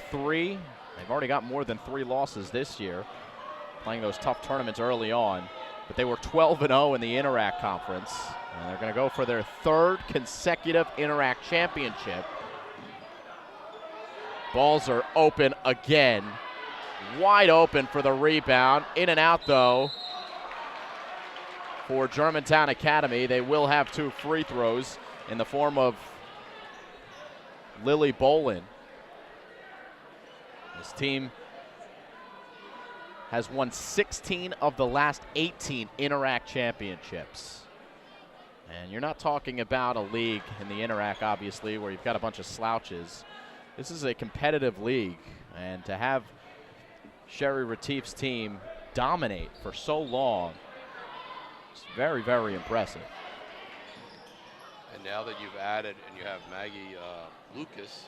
They've already got more than 3 losses this year, playing those tough tournaments early on. But they were 12-0 in the Interac Conference, and they're going to go for their 3rd consecutive Interac championship. Balls are open again. Wide open for the rebound. In and out, though, for Germantown Academy. They will have 2 free throws in the form of Lily Bolin. This team has won 16 of the last 18 Interac championships. And you're not talking about a league in the Interac, obviously, where you've got a bunch of slouches. This is a competitive league, and to have Sherry Retief's team dominate for so long, it's very, very impressive. And now that you've added and you have Maggie Lucas,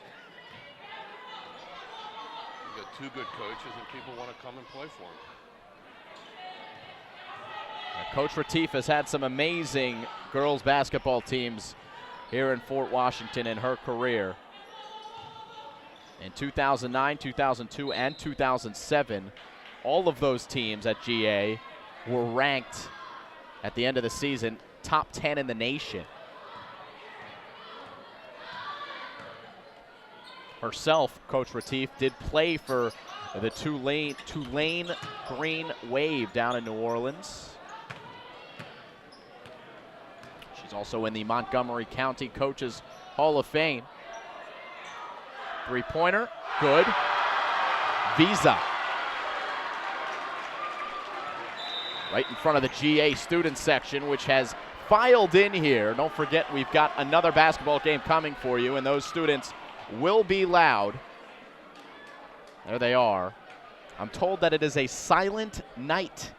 you've got 2 good coaches and people want to come and play for them. Coach Retief has had some amazing girls basketball teams here in Fort Washington in her career. In 2009, 2002, and 2007, all of those teams at GA were ranked at the end of the season top 10 in the nation. Herself, Coach Retief, did play for the Tulane Green Wave down in New Orleans. She's also in the Montgomery County Coaches Hall of Fame. 3-pointer, good. Visa. Right in front of the GA student section, which has filed in here. Don't forget, we've got another basketball game coming for you, and those students will be loud. There they are. I'm told that it is a silent night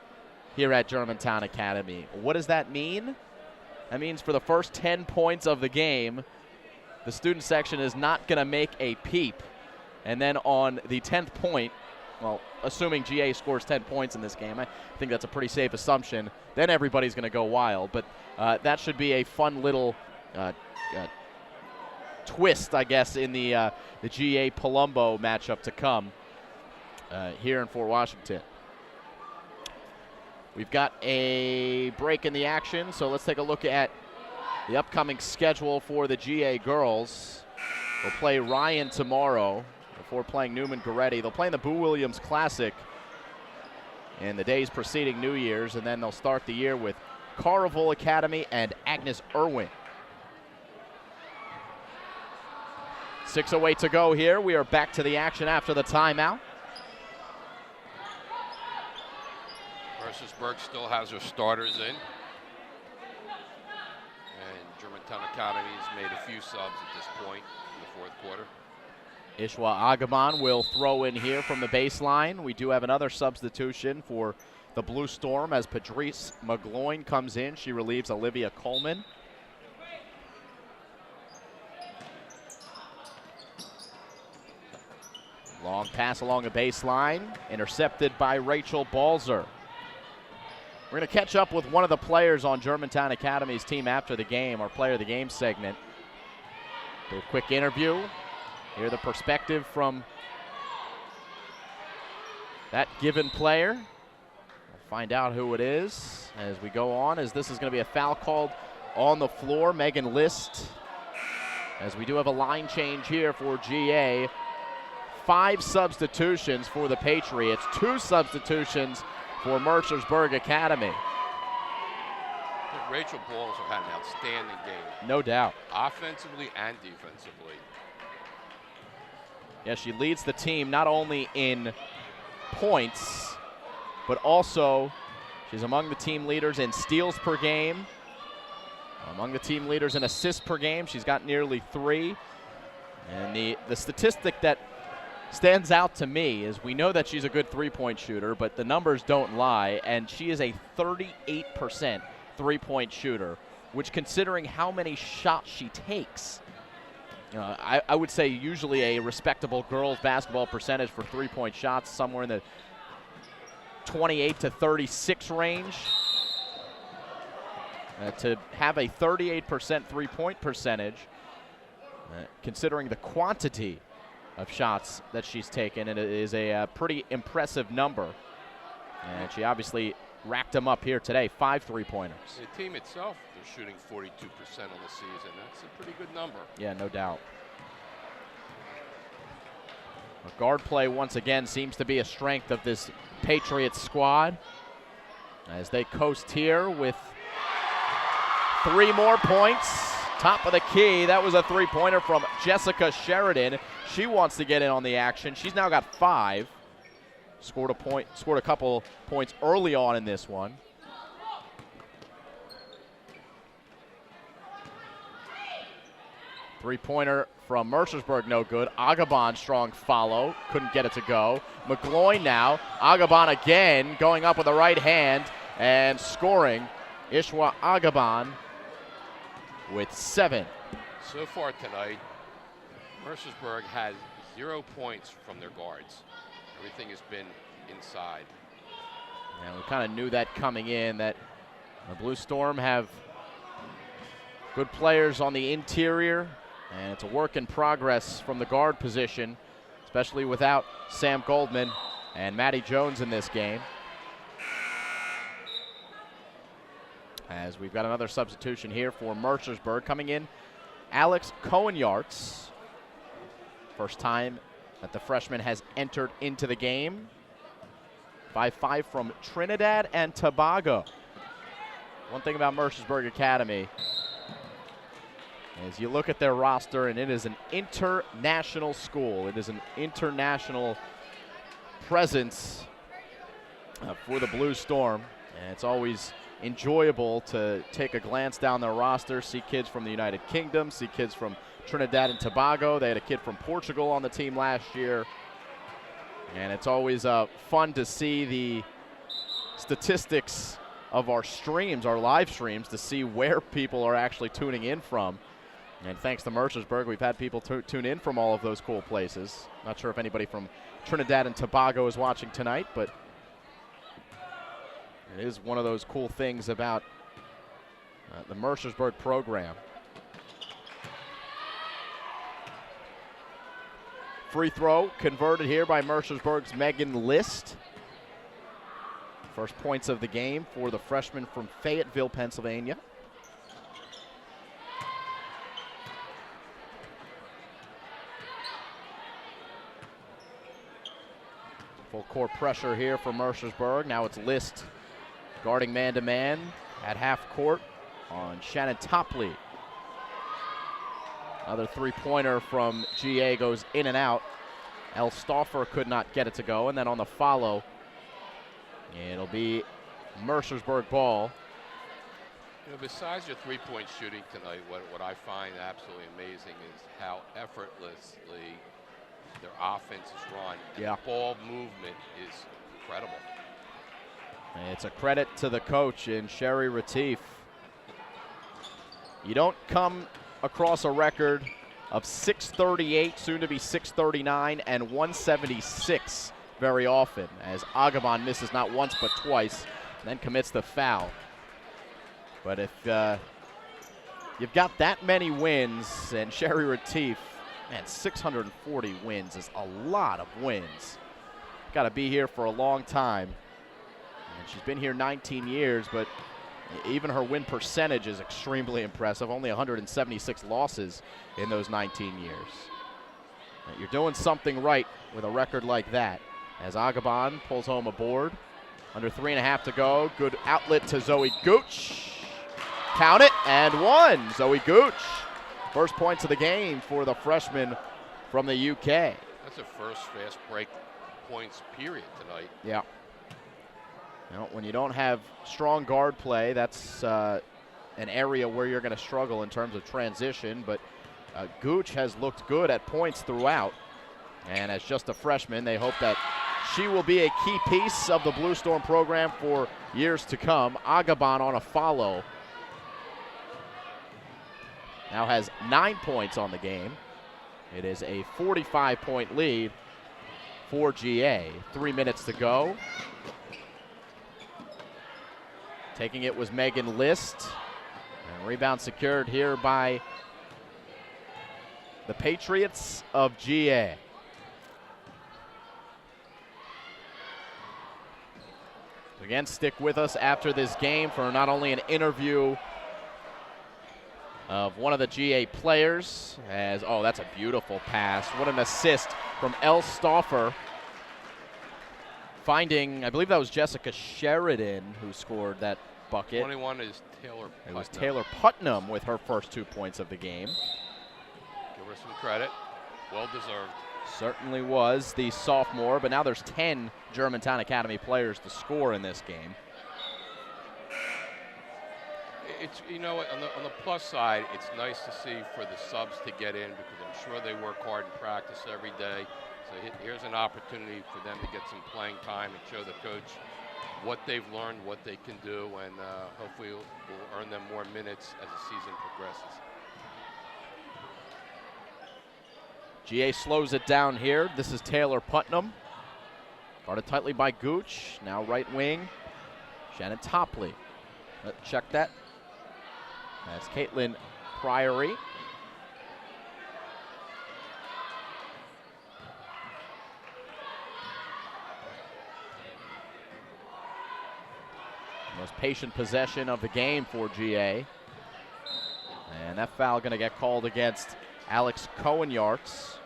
here at Germantown Academy. What does that mean? That means for the first 10 points of the game, the student section is not going to make a peep. And then on the 10th point, well, assuming GA scores 10 points in this game, I think that's a pretty safe assumption, then everybody's going to go wild. But that should be a fun little twist, I guess, in the GA Palumbo matchup to come here in Fort Washington. We've got a break in the action, so let's take a look at the upcoming schedule for the GA girls. They'll play Ryan tomorrow before playing Newman Goretti. They'll play in the Boo Williams Classic in the days preceding New Year's, and then they'll start the year with Carnival Academy and Agnes Irwin. 6:08 to go here. We are back to the action after the timeout. Mercersburg still has her starters in. And Germantown Academy has made a few subs at this point in the 4th quarter. Ishwa Agaman will throw in here from the baseline. We do have another substitution for the Blue Storm as Patrice McGloin comes in. She relieves Olivia Coleman. Long pass along the baseline, intercepted by Rachel Balzer. We're going to catch up with one of the players on Germantown Academy's team after the game, our Player of the Game segment. Do a quick interview. Hear the perspective from that given player. We'll find out who it is as we go on, as this is going to be a foul called on the floor. Megan List, as we do have a line change here for GA. 5 substitutions for the Patriots, 2 substitutions for Mercersburg Academy. I think Rachel Balzer had an outstanding game. No doubt. Offensively and defensively. Yeah, she leads the team not only in points, but also she's among the team leaders in steals per game, among the team leaders in assists per game. She's got nearly 3. And the statistic that stands out to me is we know that she's a good 3-point shooter, but the numbers don't lie, and she is a 38% 3-point shooter, which, considering how many shots she takes, I would say usually a respectable girls basketball percentage for three-point shots, somewhere in the 28 to 36 range. To have a 38% three-point percentage, considering the quantity of shots that she's taken, it is a pretty impressive number. And she obviously racked them up here today, 5 three-pointers. The team itself, they're shooting 42% on the season. That's a pretty good number. Yeah, no doubt. Guard play once again seems to be a strength of this Patriots squad as they coast here with 3 more points. Top of the key. That was a three-pointer from Jessica Sheridan. She wants to get in on the action. She's now got 5. Scored a couple points early on in this one. Three-pointer from Mercersburg, no good. Aghaban, strong follow. Couldn't get it to go. McGloin now. Aghaban again, going up with the right hand and scoring. Ishwa Aghaban with 7. So far tonight, Mercersburg has 0 points from their guards. Everything has been inside. And we kind of knew that coming in, that the Blue Storm have good players on the interior, and it's a work in progress from the guard position, especially without Sam Goldman and Maddie Jones in this game. As we've got another substitution here for Mercersburg. Coming in, Alex Cohen-Yarts. First time that the freshman has entered into the game. 5'5" from Trinidad and Tobago. One thing about Mercersburg Academy is you look at their roster, and it is an international school. It is an international presence for the Blue Storm, and it's always enjoyable to take a glance down their roster, see kids from the United Kingdom, see kids from Trinidad and Tobago. They had a kid from Portugal on the team last year. And it's always fun to see the statistics of our streams, our live streams, to see where people are actually tuning in from. And thanks to Mercersburg, we've had people tune in from all of those cool places. Not sure if anybody from Trinidad and Tobago is watching tonight, but it is one of those cool things about the Mercersburg program. Free throw converted here by Mercersburg's Megan List. First points of the game for the freshman from Fayetteville, Pennsylvania. Full court pressure here for Mercersburg. Now it's List guarding man-to-man at half court on Shannon Topley. Another three-pointer from GA goes in and out. El Stauffer could not get it to go, and then on the follow, it'll be Mercersburg ball. You know, besides your three-point shooting tonight, what I find absolutely amazing is how effortlessly their offense is run. Yeah. The ball movement is incredible. And it's a credit to the coach in Sherry Retief. You don't come across a record of 638, soon to be 639, and 176 very often, as Aghaban misses not once but twice, and then commits the foul. But if you've got that many wins, and Sherry Retief, man, 640 wins is a lot of wins. Got to be here for a long time. And she's been here 19 years, but even her win percentage is extremely impressive. Only 176 losses in those 19 years. You're doing something right with a record like that. As Aghaban pulls home a board. Under 3.5 to go. Good outlet to Zoe Gooch. Count it, and 1. Zoe Gooch. First points of the game for the freshman from the UK. That's the first fast break points period tonight. Yeah. Now, when you don't have strong guard play, that's an area where you're going to struggle in terms of transition. But Gooch has looked good at points throughout. And as just a freshman, they hope that she will be a key piece of the Blue Storm program for years to come. Aghaban on a follow. Now has 9 points on the game. It is a 45-point lead for GA. 3 minutes to go. Taking it was Megan List. And rebound secured here by the Patriots of GA. Again, stick with us after this game for not only an interview of one of the GA players, as, oh, that's a beautiful pass. What an assist from Elle Stauffer, finding, I believe that was Jessica Sheridan who scored that bucket. 21 is Taylor Putnam. It was Taylor Putnam with her first 2 points of the game. Give her some credit. Well deserved. Certainly was the sophomore, but now there's 10 Germantown Academy players to score in this game. It's, you know, on the plus side, it's nice to see for the subs to get in because I'm sure they work hard in practice every day. So here's an opportunity for them to get some playing time and show the coach what they've learned, what they can do, and hopefully we'll earn them more minutes as the season progresses. GA slows it down here. This is Taylor Putnam. Guarded tightly by Gooch. Now right wing, Shannon Topley. Check that. That's Caitlin Priory. Most patient possession of the game for GA. And that foul going to get called against Alex Cohen-Yarts.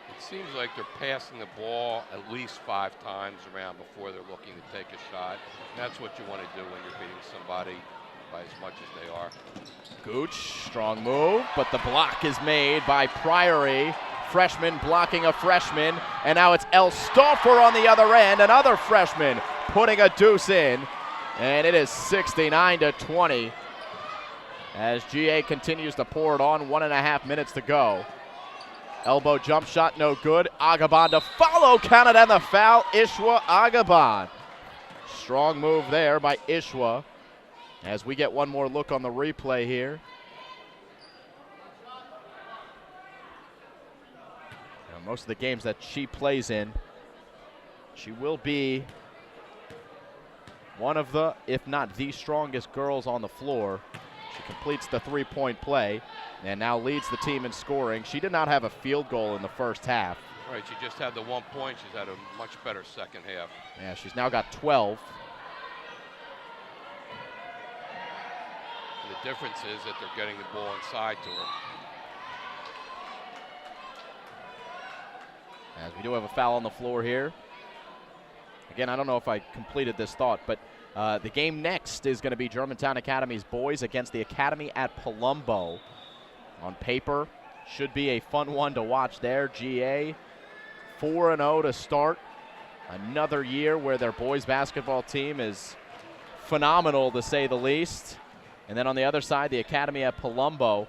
It seems like they're passing the ball at least 5 times around before they're looking to take a shot. And that's what you want to do when you're beating somebody by as much as they are. Gooch, strong move, but the block is made by Priory. Freshman blocking a freshman, and now it's Elle Stauffer on the other end, another freshman putting a deuce in, and it is 69-20 as GA continues to pour it on. 1.5 minutes to go. Elbow jump shot, no good. Agaban to follow, counted and the foul, Ishwa Agaban. Strong move there by Ishwa as we get one more look on the replay here. Now, most of the games that she plays in, she will be one of the, if not the strongest girls on the floor. She completes the three-point play and now leads the team in scoring. She did not have a field goal in the first half. Right, she just had the 1 point. She's had a much better second half. Yeah, she's now got 12. And the difference is that they're getting the ball inside to her. As we do have a foul on the floor here. Again, I don't know if I completed this thought, but the game next is going to be Germantown Academy's boys against the Academy at Palumbo. On paper, should be a fun one to watch there. GA 4-0 to start. Another year where their boys basketball team is phenomenal, to say the least. And then on the other side, the Academy at Palumbo,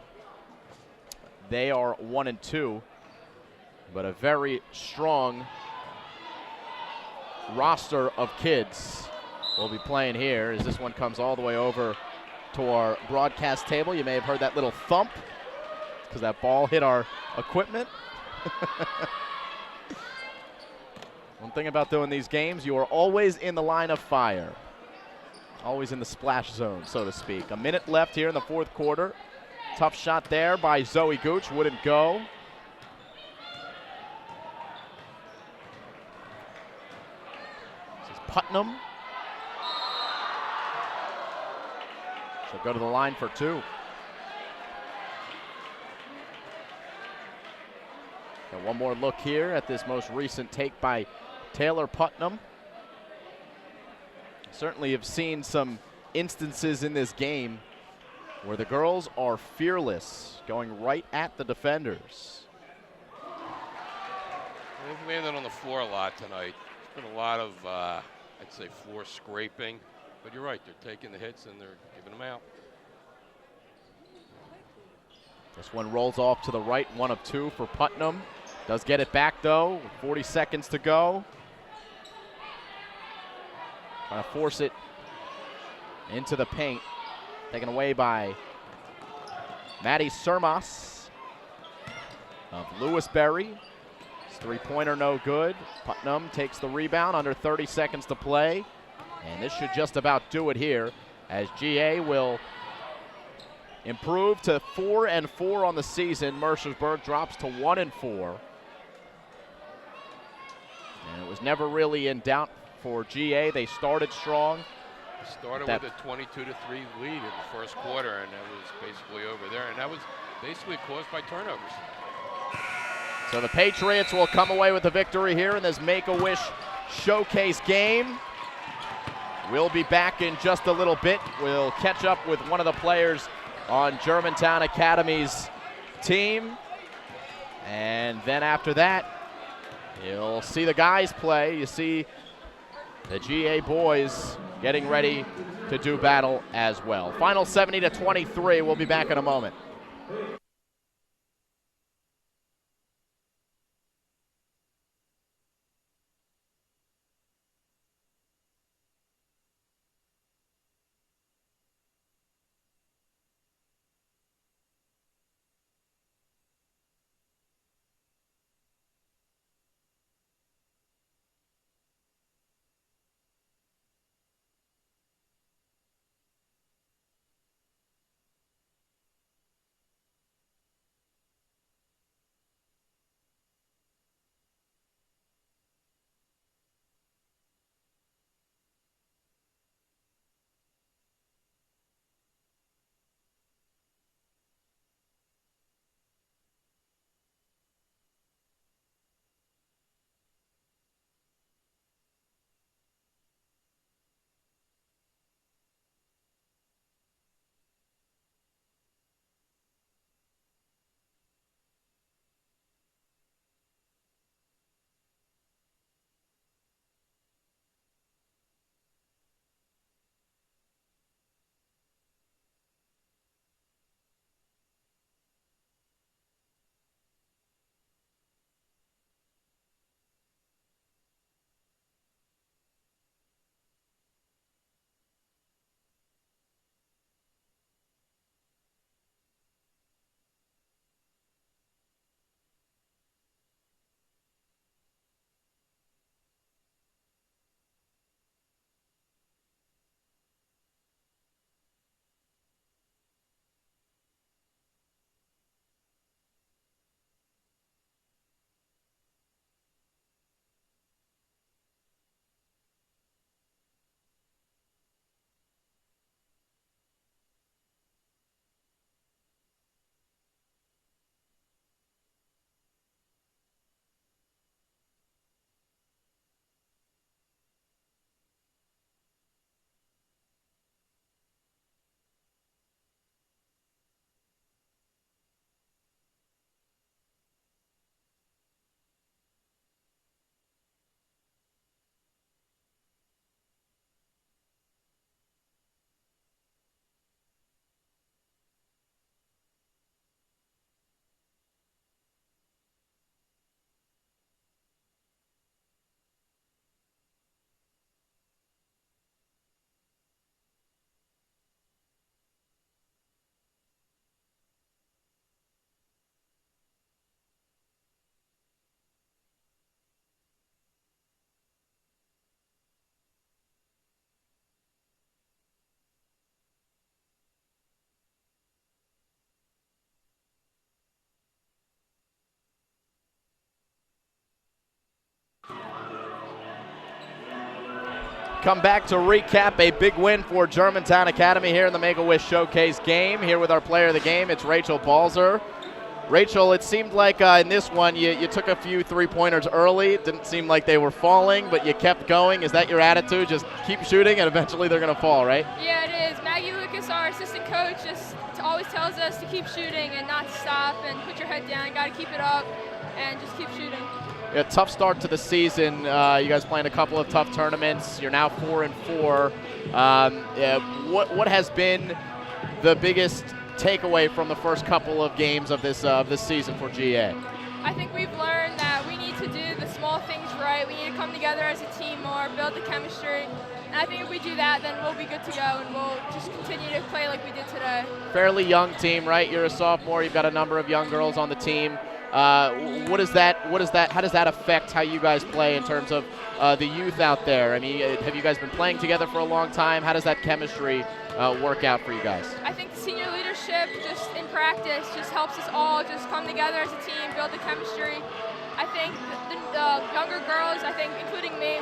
they are 1-2, but a very strong roster of kids will be playing here as this one comes all the way over to our broadcast table. You may have heard that little thump because that ball hit our equipment. One thing about doing these games, you are always in the line of fire. Always in the splash zone, so to speak. A minute left here in the fourth quarter. Tough shot there by Zoe Gooch, wouldn't go. This is Putnam. She'll go to the line for two. Got one more look here at this most recent take by Taylor Putnam. Certainly have seen some instances in this game where the girls are fearless, going right at the defenders. They've landed on the floor a lot tonight. There's been a lot of, I'd say, floor scraping. But you're right, they're taking the hits and they're giving them out. This one rolls off to the right, 1 of 2 for Putnam. Does get it back, though, with 40 seconds to go. Trying to force it into the paint. Taken away by Maddie Sermas of Lewisberry. His three-pointer no good. Putnam takes the rebound, under 30 seconds to play. And this should just about do it here, as GA will improve to 4-4 on the season. Mercersburg drops to 1-4. And it was never really in doubt for GA. They started strong. Started with a 22-3 lead in the first quarter, and that was basically over there. And that was basically caused by turnovers. So the Patriots will come away with the victory here in this Make-A-Wish Showcase game. We'll be back in just a little bit. We'll catch up with one of the players on Germantown Academy's team. And then after that, you'll see the guys play. You see the GA boys getting ready to do battle as well. Final 70-23. We'll be back in a moment. Come back to recap a big win for Germantown Academy here in the Make-A-Wish Showcase game. Here with our player of the game, it's Rachel Balzer. Rachel, it seemed like in this one you took a few three-pointers early. It didn't seem like they were falling, but you kept going. Is that your attitude? Just keep shooting and eventually they're going to fall, right? Yeah, it is. Maggie Lucas, our assistant coach, just always tells us to keep shooting and not to stop and put your head down. Got to keep it up and just keep shooting. A tough start to the season. You guys playing a couple of tough tournaments. You're now 4-4. What has been the biggest takeaway from the first couple of games of this season for GA? I think we've learned that we need need to do the small things right. We need to come together as a team more, build the chemistry. And I think if we do that, then we'll be good to go, and we'll just continue to play like we did today. Fairly young team, right? You're a sophomore. You've got a number of young girls on the team. How does that affect how you guys play in terms of the youth out there? I mean, have you guys been playing together for a long time? How does that chemistry work out for you guys? I think the senior leadership, just in practice, just helps us all just come together as a team, build the chemistry. I think the younger girls, I think, including me,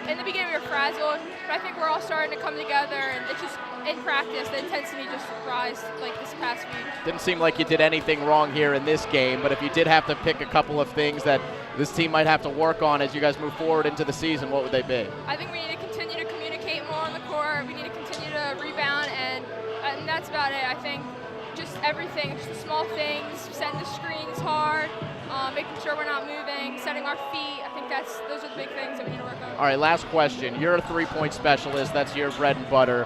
in the beginning we were frazzled, but I think we're all starting to come together, and it's just, in practice, the intensity just rised like this past week. Didn't seem like you did anything wrong here in this game, but if you did have to pick a couple of things that this team might have to work on as you guys move forward into the season, what would they be? I think we need to continue to communicate more on the court. We need to continue to rebound, and that's about it. I think just everything, just the small things, setting the screens hard, making sure we're not moving, setting our feet. I think those are the big things that we need to work on. All right, last question. You're a three-point specialist. That's your bread and butter.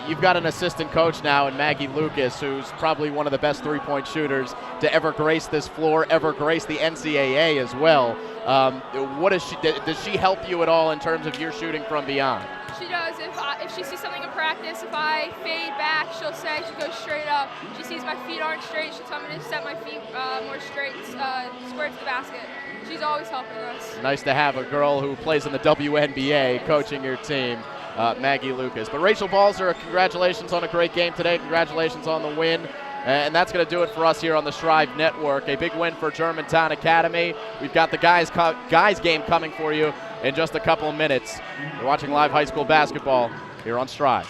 You've got an assistant coach now in Maggie Lucas, who's probably one of the best three-point shooters to ever grace this floor, ever grace the NCAA as well. Does she help you at all in terms of your shooting from beyond? She does. If she sees something in practice, if I fade back, she'll say she goes straight up. She sees my feet aren't straight, she'll tell me to set my feet more straight, square to the basket. She's always helping us. Nice to have a girl who plays in the WNBA coaching your team, Maggie Lucas. But Rachel Balzer, congratulations on a great game today. Congratulations on the win. And that's going to do it for us here on the Strive Network. A big win for Germantown Academy. We've got the guys game coming for you in just a couple of minutes. You're watching live high school basketball here on Strive.